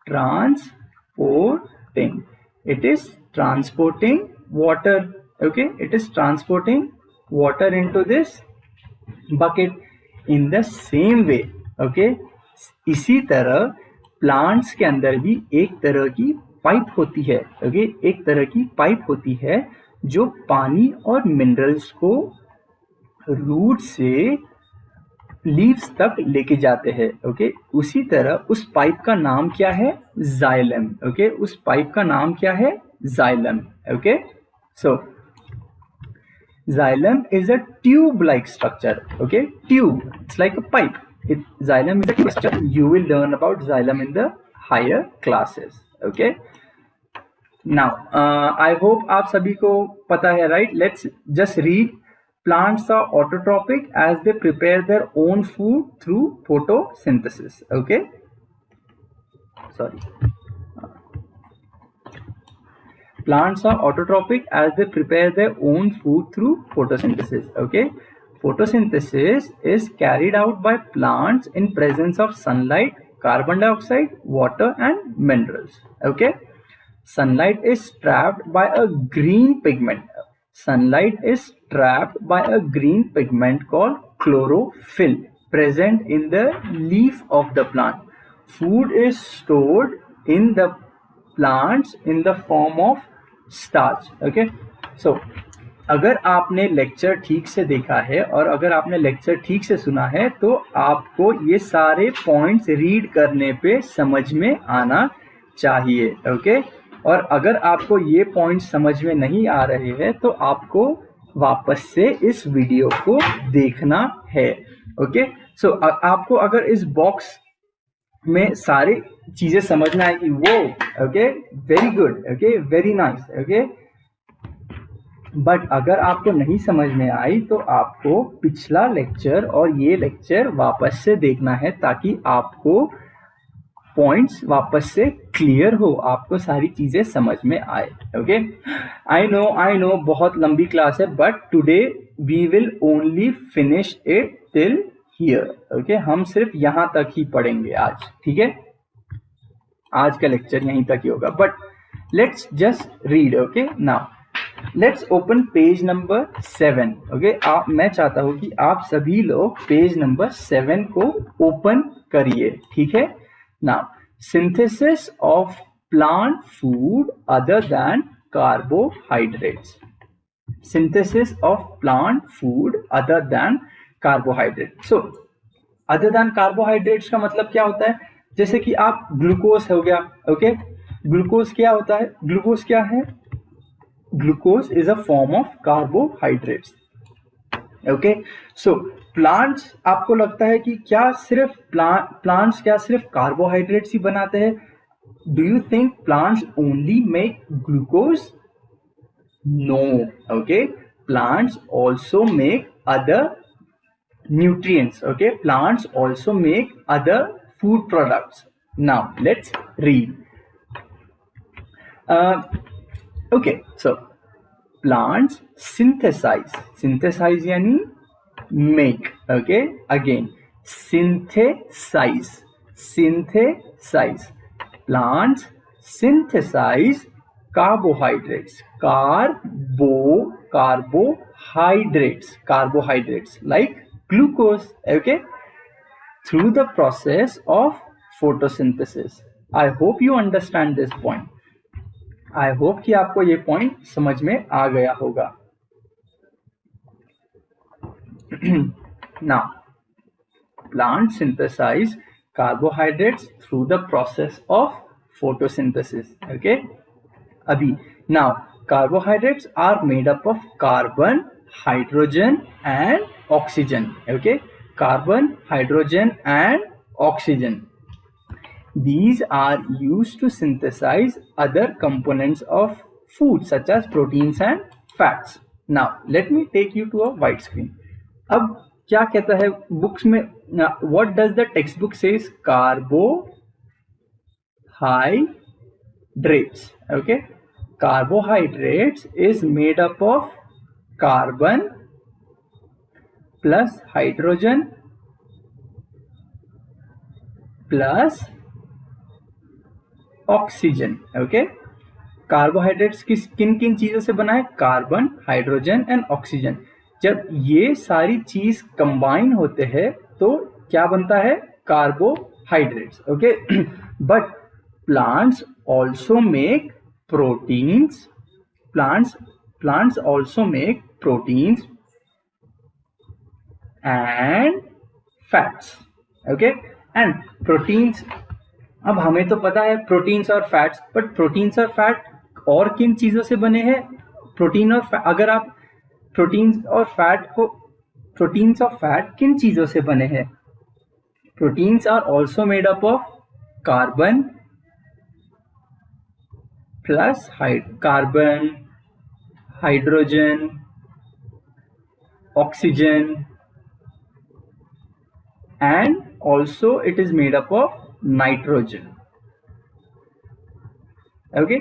transporting, it is transporting water. Okay, it is transporting water into this bucket in the same way. Okay, इसी तरह plants के अंदर भी एक तरह की pipe होती है। ओके, एक तरह की पाइप होती है जो पानी और मिनरल्स को रूट से लीव्स तक लेके जाते हैं। ओके, उसी तरह उस पाइप का नाम क्या है, जाइलम। ओके, उस पाइप का नाम क्या है, xylem. Okay, so xylem is a tube-like structure. Okay, tube. It's like a pipe. Xylem is a tube structure. You will learn about xylem in the higher classes. Okay. Now, I hope आप सभी को पता है, right? Let's just read. Plants are autotrophic as they prepare their own food through photosynthesis. Okay. Sorry. Plants are autotrophic as they prepare their own food through photosynthesis. Okay, photosynthesis is carried out by plants in presence of sunlight, carbon dioxide, water and minerals. Okay, sunlight is trapped by a green pigment. Sunlight is trapped by a green pigment called chlorophyll present in the leaf of the plant. Food is stored in the plants in the form of starch. Okay, so अगर आपने lecture ठीक से देखा है और अगर आपने lecture ठीक से सुना है तो आपको ये सारे पॉइंट्स रीड करने पे समझ में आना चाहिए। ओके, और अगर आपको ये पॉइंट समझ में नहीं आ रहे हैं तो आपको वापस से इस वीडियो को देखना है। ओके, सो आपको अगर इस बॉक्स में सारी चीजें समझना है कि वो okay very good, okay very nice, okay, but अगर आपको नहीं समझ में आई तो आपको पिछला लेक्चर और ये लेक्चर वापस से देखना है ताकि आपको पॉइंट्स वापस से क्लियर हो, आपको सारी चीजें समझ में आए। ओके, आई नो बहुत लंबी क्लास है, but today we will only finish it till here. Okay, हम सिर्फ यहां तक ही पढ़ेंगे आज, ठीक है, आज का लेक्चर यहीं तक ही होगा, but let's just read. Okay, now let's open page number 7। Okay, मैं चाहता हूं कि आप सभी लोग पेज नंबर 7 को ओपन करिए, ठीक है। Now, synthesis of plant food other than carbohydrates. Synthesis of plant food other than carbohydrates. So, other than carbohydrates का मतलब क्या होता है? जैसे कि आप ग्लूकोज हो गया, ओके, ग्लूकोज क्या होता है? ग्लूकोज क्या है? Glucose is a form of carbohydrates. Okay, so plants, आपको लगता है कि क्या सिर्फ प्लांट्स क्या सिर्फ कार्बोहाइड्रेट्स ही बनाते हैं? Do you think plants only make glucose? No, okay, plants also make other nutrients. Okay, plants also make other food products. Now let's read. Okay, so plants synthesize yani make. Okay, again synthesize. Plants synthesize carbohydrates, carbohydrates like glucose, okay, through the process of photosynthesis. I hope you understand this point. I hope कि आपको ये point समझ में आ गया होगा। Now, plants synthesize carbohydrates through the process of photosynthesis, okay. अभी now, carbohydrates are made up of carbon, hydrogen and oxygen. Okay, carbon, hydrogen and oxygen. These are used to synthesize other components of food such as proteins and fats. Now let me take you to a white screen. अब क्या कहता है books में? what does the textbook says? Carbohydrates. Okay, carbohydrates is made up of carbon plus hydrogen plus oxygen. Okay, carbohydrates किन किन चीजों से बना है? Carbon, hydrogen and oxygen. जब ये सारी चीज कंबाइन होते हैं तो क्या बनता है? Carbohydrates. Okay, but plants also make proteins, plants also make proteins and fats. Okay, and proteins, अब हमें तो पता है प्रोटीन्स और फैट्स, बट प्रोटीन्स और फैट और किन चीजों से बने हैं? प्रोटीन और अगर आप प्रोटीन्स और फैट किन चीजों से बने हैं? Proteins are also made up of carbon plus carbon, hydrogen, oxygen, and also it is made up of nitrogen. Okay,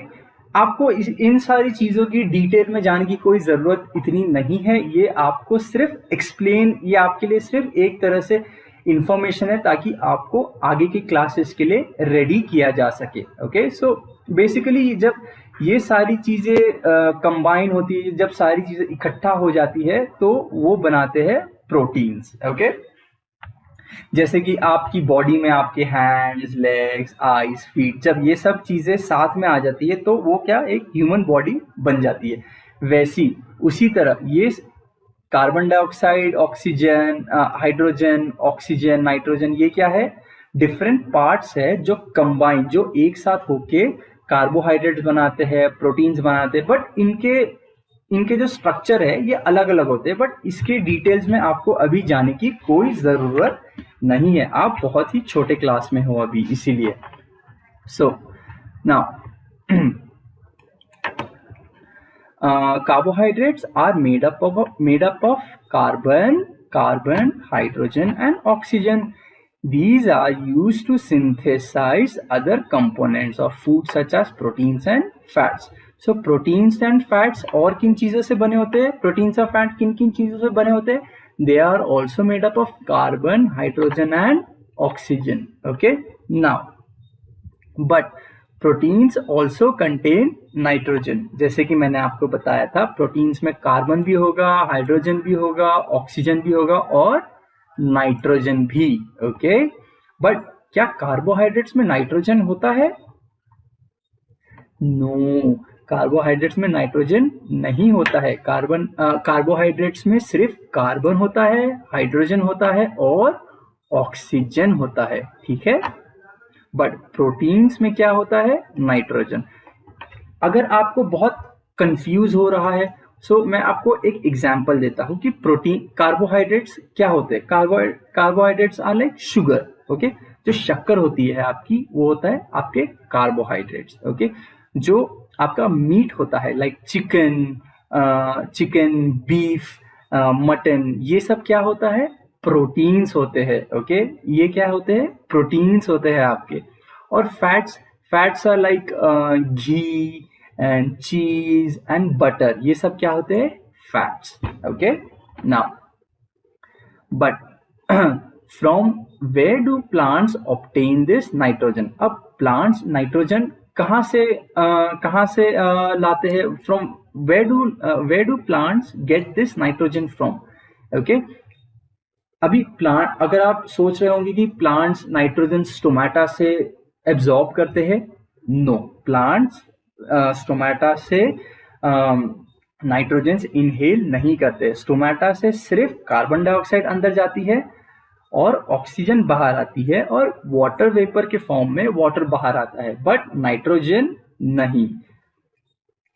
आपको इन सारी चीजों की डिटेल में जानने की कोई जरूरत इतनी नहीं है, ये आपको सिर्फ एक्सप्लेन, ये आपके लिए सिर्फ एक तरह से इंफॉर्मेशन है ताकि आपको आगे की क्लासेस के लिए रेडी किया जा सके। ओके, सो बेसिकली जब ये सारी चीजें कंबाइन होती है, जब सारी चीजें इकट्ठा हो जाती है तो वो बनाते हैं प्रोटीन्स। ओके, जैसे कि आपकी बॉडी में आपके हैंड्स, लेग्स, आईज, फीट, जब ये सब चीजें साथ में आ जाती है तो वो क्या एक ह्यूमन बॉडी बन जाती है। वैसी उसी तरह ये carbon dioxide, oxygen, hydrogen, oxygen, nitrogen, ये क्या है? डिफरेंट पार्ट्स है जो कंबाइन, जो एक साथ होके कार्बोहाइड्रेट्स बनाते हैं, प्रोटीन्स बनाते हैं, बट इनके जो स्ट्रक्चर है ये अलग अलग होते हैं, बट इसके डिटेल्स में आपको अभी जाने की कोई ज़रूरत नहीं है, आप बहुत ही छोटे क्लास में हो अभी, इसीलिए. So now carbohydrates are made up of carbon, hydrogen and oxygen. These are used to synthesize other components of food such as proteins and fats. So proteins and fats और किन चीजों से बने होते हैं? Proteins और fat किन किन चीजों से बने होते हैं? They are also made up of carbon, hydrogen and oxygen. Okay, now but proteins also contain nitrogen. जैसे कि मैंने आपको बताया था, प्रोटीन्स में कार्बन भी होगा, हाइड्रोजन भी होगा, ऑक्सीजन भी होगा और नाइट्रोजन भी. ओके, बट क्या कार्बोहाइड्रेट्स में नाइट्रोजन होता है? नो, कार्बोहाइड्रेट्स में नाइट्रोजन नहीं होता है. कार्बोहाइड्रेट्स में सिर्फ कार्बन होता है, हाइड्रोजन होता है और ऑक्सीजन होता है. ठीक है, बट प्रोटीन्स में क्या होता है? नाइट्रोजन. अगर आपको बहुत कंफ्यूज हो रहा है, सो मैं आपको एक एग्जांपल देता हूं कि कार्बोहाइड्रेट्स क्या होते हैं. Carbohydrates are like sugar. Okay, जो शक्कर होती है आपकी, वो होता है आपके कार्बोहाइड्रेट्स. ओके, जो आपका मीट होता है लाइक चिकन, बीफ, मटन, ये सब क्या होता है? प्रोटीन्स होते हैं. ओके, ये क्या होते हैं? प्रोटीन्स होते हैं आपके. और fats are like ghee and cheese and butter, ये सब क्या होते हैं? Fats. Okay, now but from where do plants obtain this nitrogen? अब प्लांट्स नाइट्रोजन कहाँ से लाते हैं? From where do plants get this nitrogen from? Okay, अभी प्लांट, अगर आप सोच रहे होंगे कि प्लांट्स नाइट्रोजन स्टोमेटा से एब्जॉर्ब करते हैं, नो, प्लांट्स स्टोमेटा से नाइट्रोजन इनहेल नहीं करते. स्टोमेटा से सिर्फ कार्बन डाइऑक्साइड अंदर जाती है और ऑक्सीजन बाहर आती है और वाटर वेपर के फॉर्म में वाटर बाहर आता है, बट नाइट्रोजन नहीं.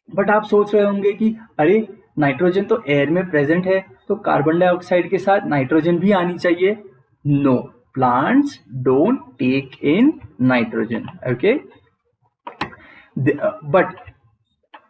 बट आप सोच रहे होंगे कि अरे नाइट्रोजन तो एयर में प्रेजेंट है, तो कार्बन डाइऑक्साइड के साथ नाइट्रोजन भी आनी चाहिए. No, plants don't take in nitrogen. Okay, but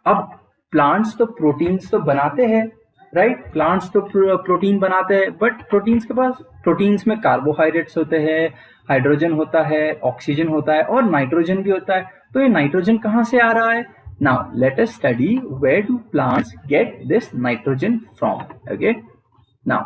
अब प्लांट्स तो प्रोटीन्स तो बनाते हैं, राइट? प्लांट्स तो प्रोटीन बनाते हैं, बट प्रोटीन्स में कार्बोहाइड्रेट्स होते हैं, हाइड्रोजन होता है, ऑक्सीजन होता है और नाइट्रोजन भी होता है. तो ये नाइट्रोजन कहाँ से आ रहा है? Now let us study where do plants get this nitrogen from. Okay, now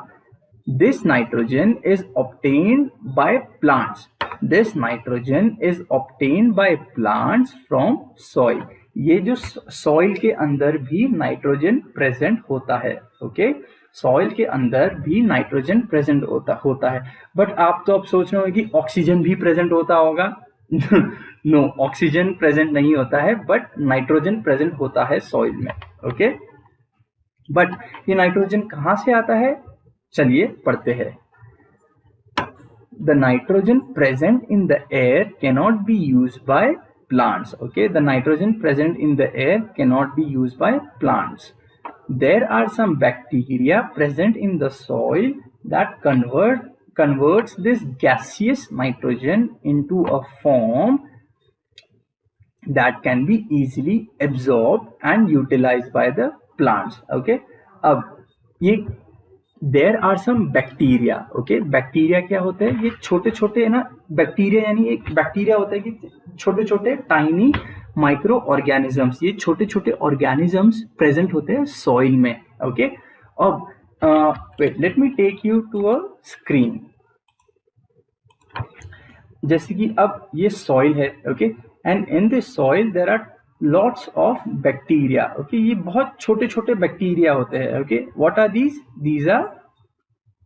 this nitrogen is obtained by plants. This nitrogen is obtained by plants from soil. ये जो सॉइल के अंदर भी नाइट्रोजन प्रेजेंट होता है. ओके, सॉइल के अंदर भी नाइट्रोजन प्रेजेंट होता है. बट आप तो अब सोच रहे हो कि ऑक्सीजन भी प्रेजेंट होता होगा. नो, ऑक्सीजन प्रेजेंट नहीं होता है, बट नाइट्रोजन प्रेजेंट होता है सॉइल में. ओके, बट ये नाइट्रोजन कहाँ से आता है? चलिए पढ़ते हैं. The nitrogen present in the air cannot be used by plants. Okay, the nitrogen present in the air cannot be used by plants. There are some bacteria present in the soil that converts this gaseous nitrogen into a form that can be easily absorbed and utilized by the plants. Okay, अब ये there are some bacteria. Okay, bacteria क्या होते हैं? ये छोटे छोटे है ना, बैक्टीरिया यानी एक बैक्टीरिया होता है कि छोटे छोटे टाइनी माइक्रो ऑर्गेनिजम्स, ये छोटे छोटे ऑर्गेनिजम्स प्रेजेंट होते हैं सॉइल में. ओके, अब wait, let me take you to a screen. जैसे कि अब ये सॉइल है. Okay, and in this soil there are lots of bacteria. Okay, ये बहुत छोटे छोटे बैक्टीरिया होते हैं. Okay, what are these? These are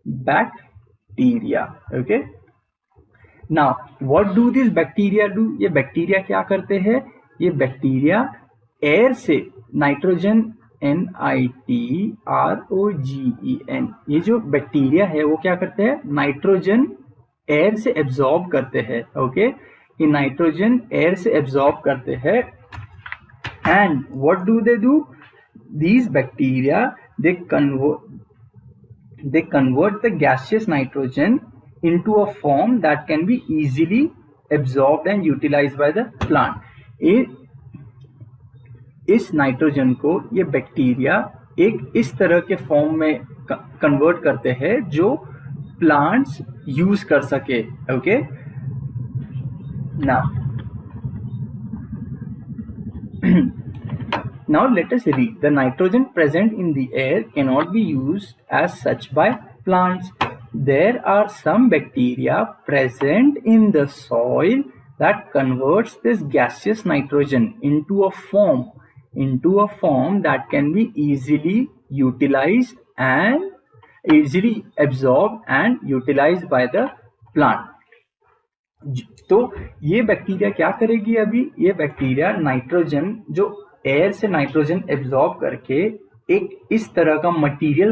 bacteria. Okay, now what do this bacteria do? ये बैक्टीरिया क्या करते हैं? ये बैक्टीरिया एयर से नाइट्रोजन, NITROGEN, ये जो बैक्टीरिया है वो क्या करते हैं? नाइट्रोजन एयर से एब्जॉर्ब करते हैं. ओके, ये नाइट्रोजन एयर से एब्जॉर्ब करते हैं And what do? These bacteria, they convert the gaseous nitrogen into a form that can be easily absorbed and utilized by the plant. इस नाइट्रोजन को ये बैक्टीरिया एक इस तरह के फॉर्म में कन्वर्ट करते हैं जो प्लांट्स यूज कर सके. Okay, now let us read. The nitrogen present in the air cannot be used as such by plants. There are some bacteria present in the soil that converts this gaseous nitrogen into a form that can be easily utilized and easily absorbed and utilized by the plant. तो ये bacteria क्या करेगी? अभी ये bacteria nitrogen, जो air से nitrogen absorb करके एक इस तरह का मटेरियल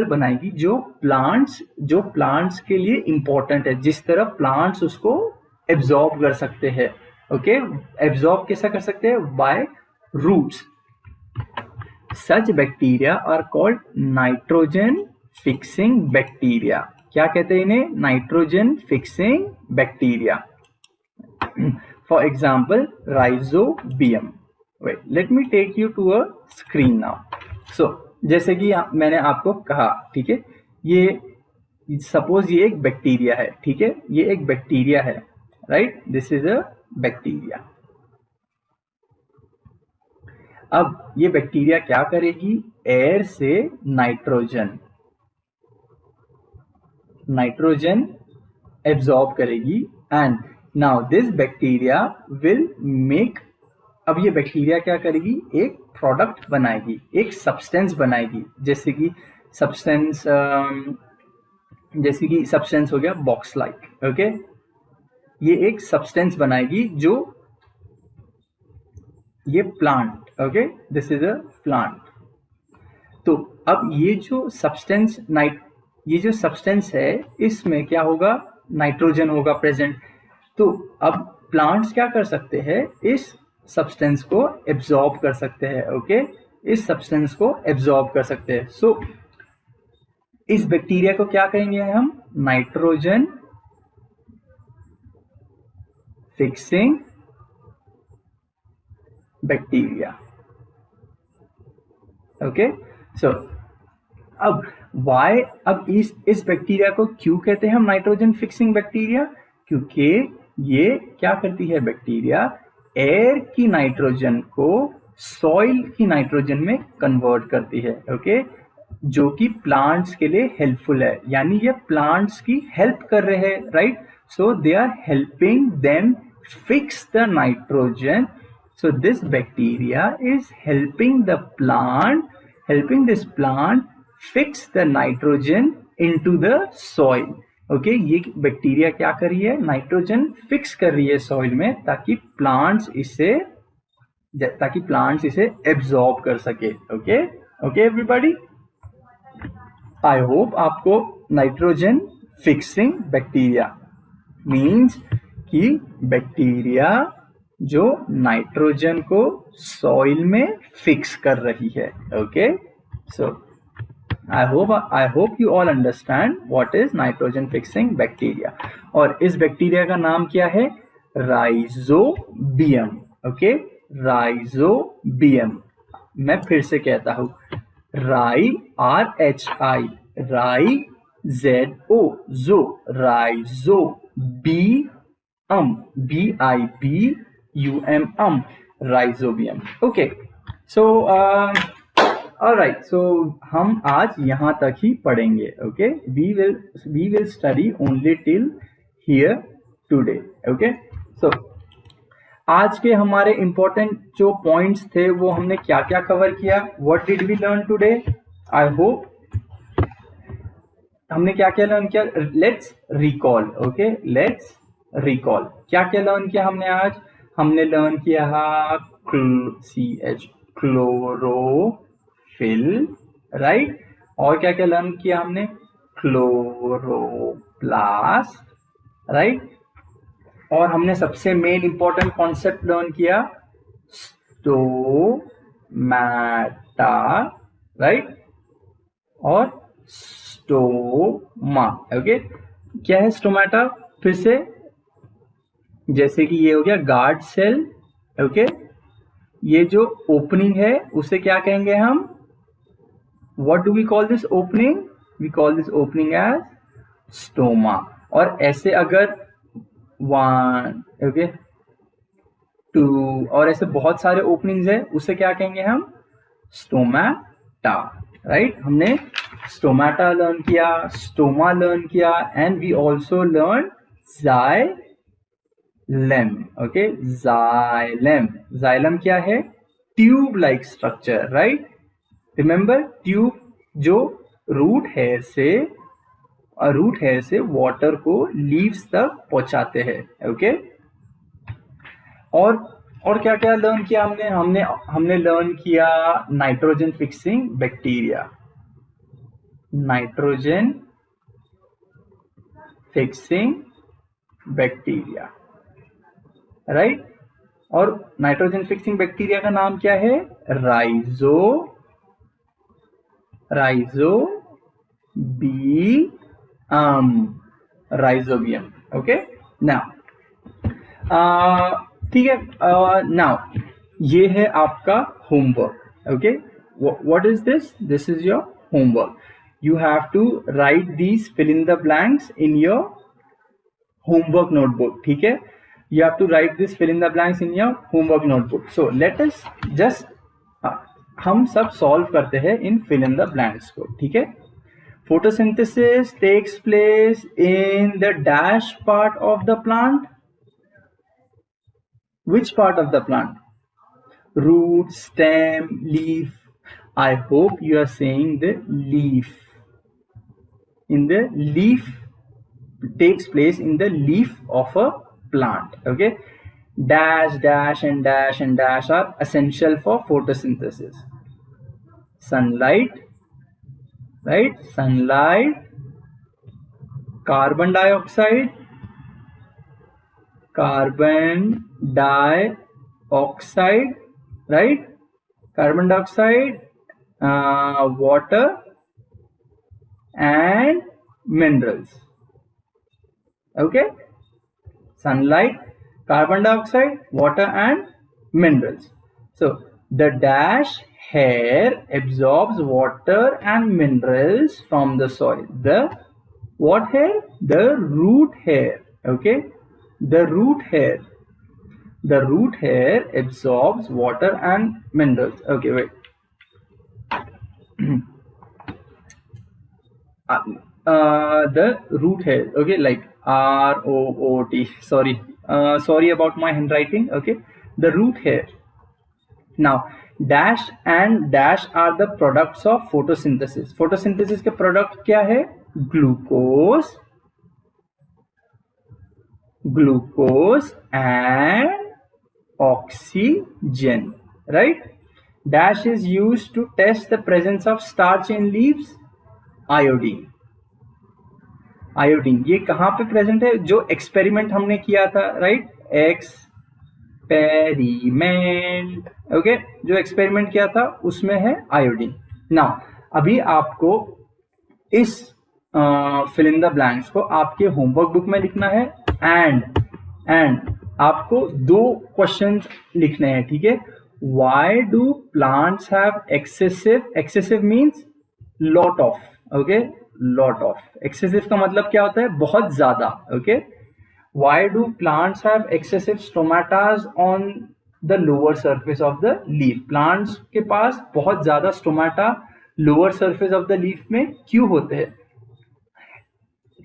बनाएगी, जो प्लांट्स के लिए इंपॉर्टेंट है, जिस तरह प्लांट्स उसको एब्जॉर्ब कर सकते हैं. ओके, एब्जॉर्ब कैसा कर सकते हैं? By roots. Such bacteria are called nitrogen fixing bacteria. क्या कहते हैं इन्हें? Nitrogen fixing bacteria. For example rhizobium. Wait, let me take you to a screen now. So जैसे कि मैंने आपको कहा, ठीक है, ये सपोज ये एक बैक्टीरिया है, ठीक है, ये एक बैक्टीरिया है, right, this is a bacteria. अब ये बैक्टीरिया क्या करेगी? एयर से नाइट्रोजन एब्जॉर्ब करेगी. And now this bacteria will make, अब ये बैक्टीरिया क्या करेगी? एक प्रोडक्ट बनाएगी, एक सब्सटेंस बनाएगी. जैसे कि सब्सटेंस हो गया बॉक्स लाइक. ओके, ये एक सब्सटेंस बनाएगी जो ये plant. Okay, this is a plant. तो अब ये जो सब्सटेंस है, इसमें क्या होगा? नाइट्रोजन होगा प्रेजेंट. तो अब प्लांट्स क्या कर सकते हैं? इस सब्सटेंस को एब्जॉर्ब कर सकते हैं. ओके, इस सब्सटेंस को एब्जॉर्ब कर सकते हैं. सो इस बैक्टीरिया को क्या कहेंगे हम? Nitrogen fixing bacteria. Okay, so अब इस बैक्टीरिया को क्यों कहते हैं हम नाइट्रोजन फिक्सिंग बैक्टीरिया? क्योंकि ये क्या करती है बैक्टीरिया? एयर की नाइट्रोजन को सॉइल की नाइट्रोजन में कन्वर्ट करती है. ओके, जो कि प्लांट्स के लिए हेल्पफुल है, यानी ये प्लांट्स की हेल्प कर रहे हैं, right. So they are helping them fix the nitrogen. So this bacteria is helping this plant fix the nitrogen into the soil. Okay, ये बैक्टीरिया क्या कर रही है? नाइट्रोजन फिक्स कर रही है सॉइल में, ताकि प्लांट्स इसे एब्जॉर्ब कर सके. ओके एवरीबॉडी, आई होप आपको नाइट्रोजन फिक्सिंग बैक्टीरिया मीन्स कि बैक्टीरिया जो नाइट्रोजन को सॉइल में फिक्स कर रही है. Okay, so I hope you all understand what is nitrogen fixing bacteria. और इस बैक्टीरिया का नाम क्या है? राइजोबियम. Okay, rhizobium. मैं फिर से कहता हूं, RHI, RIZO, rhizo, BIBUM, rhizobium. Okay, so alright, so हम आज यहाँ तक ही पढ़ेंगे. Okay, we will study only till here today. Okay, so आज के हमारे इंपॉर्टेंट जो पॉइंट्स थे वो हमने क्या क्या कवर किया? What did we learn today? I hope हमने क्या क्या लर्न किया? Let's recall. Okay, let's recall. क्या क्या लर्न किया हमने आज? हमने लर्न किया CH, क्लोरोफिल, राइट. और क्या क्या लर्न किया हमने? Chloroplast, right. और हमने सबसे मेन इंपॉर्टेंट कॉन्सेप्ट लर्न किया स्टोमैटा, राइट, और स्टोमा। ओके, क्या है स्टोमैटा? फिर से, जैसे कि ये हो गया गार्ड सेल। ओके, ये जो ओपनिंग है उसे क्या कहेंगे हम? What do we call this opening? We call this opening as stoma. और ऐसे अगर 1, ओके, 2 और ऐसे बहुत सारे ओपनिंग्स है, उसे क्या कहेंगे हम? Stomata, right. हमने स्टोमैटा लर्न किया, स्टोमा लर्न किया, and we also learn xylem. Okay, xylem. Xylem क्या है? Tube like structure, right. Remember, tube जो रूट हेयर से वाटर को लीव्स तक पहुंचाते हैं। ओके, और क्या क्या लर्न किया हमने लर्न किया nitrogen fixing bacteria, nitrogen fixing bacteria, right. और नाइट्रोजन फिक्सिंग बैक्टीरिया का नाम क्या है? राइजोबियम। ओके, नाउ ठीक है, नाउ ये है आपका homework. Okay, what is this? This is your homework. You have to write these fill in the blanks in your homework notebook. ठीक है, you have to write this fill in the blanks in your homework notebook. So let us just हम सब solve करते हैं इन fill in the blanks को. ठीक है, photosynthesis takes place in the dash part of the plant. Which part of the plant? Root, stem, leaf. I hope you are saying the leaf. In the leaf, takes place in the leaf of a plant. Okay, dash, dash and dash and dash are essential for photosynthesis. Sunlight, right? Sunlight, carbon dioxide, right? Carbon dioxide, water and minerals. Okay, sunlight, carbon dioxide, water and minerals. So the dash hair absorbs water and minerals from the soil. The what hair? The root hair. Okay, the root hair absorbs water and minerals. Okay, wait. The root hair, okay, like ROOT. Sorry about my handwriting. Okay, the root hair. Now dash and dash are the products of photosynthesis. Photosynthesis के product क्या है? glucose and oxygen, right? Dash is used to test the presence of starch in leaves. Iodine ये कहाँ पे present है? जो experiment हमने किया था, राइट? एक्सपेरिमेंट, ओके, जो एक्सपेरिमेंट किया था उसमें है आयोडीन. नाउ अभी आपको इस फिल इन द ब्लैंक्स को आपके होमवर्क बुक में लिखना है, एंड आपको 2 क्वेश्चंस लिखने हैं. ठीक है, why do plants have excessive means lot of. Okay, lot of. Excessive का मतलब क्या होता है? बहुत ज्यादा. Okay, why do plants have excessive stomatas on the lower surface of the leaf. Plants के पास बहुत ज्यादा stomata lower surface of the leaf में क्यों होते हैं?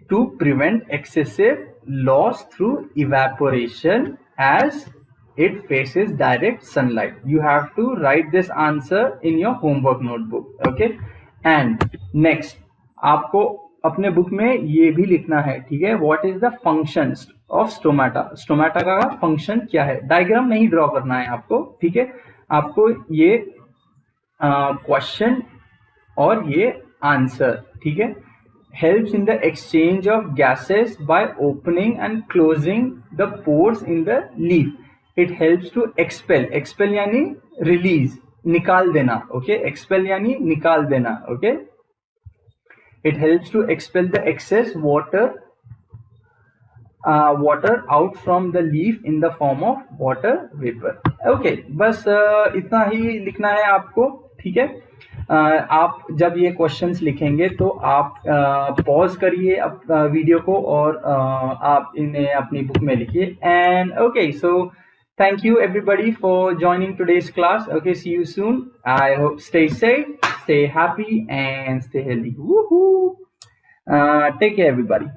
To prevent excessive loss through evaporation as it faces direct sunlight. You have to write this answer in your homework notebook. Okay, and next आपको अपने बुक में ये भी लिखना है. ठीक है, what is the function of stomata. Stomata का फंक्शन क्या है? डायग्राम नहीं ड्रॉ करना है आपको. ठीक है, आपको ये क्वेश्चन और ये आंसर, ठीक है, helps in the exchange of gases by opening and closing the pores in the leaf. It helps to expel, expel यानी रिलीज, निकाल देना, ओके, एक्सपेल यानी निकाल देना, okay. It helps to expel the excess water out from the leaf in the form of water vapour, okay. बस इतना ही लिखना है आपको, ठीक है। आप जब ये क्वेश्चंस लिखेंगे तो आप पॉज करिए वीडियो को और आप इन्हें अपनी बुक में लिखिए। And okay, so thank you everybody for joining today's class. Okay, see you soon. I hope stay safe, stay happy, and stay healthy. Woohoo! Take care, everybody.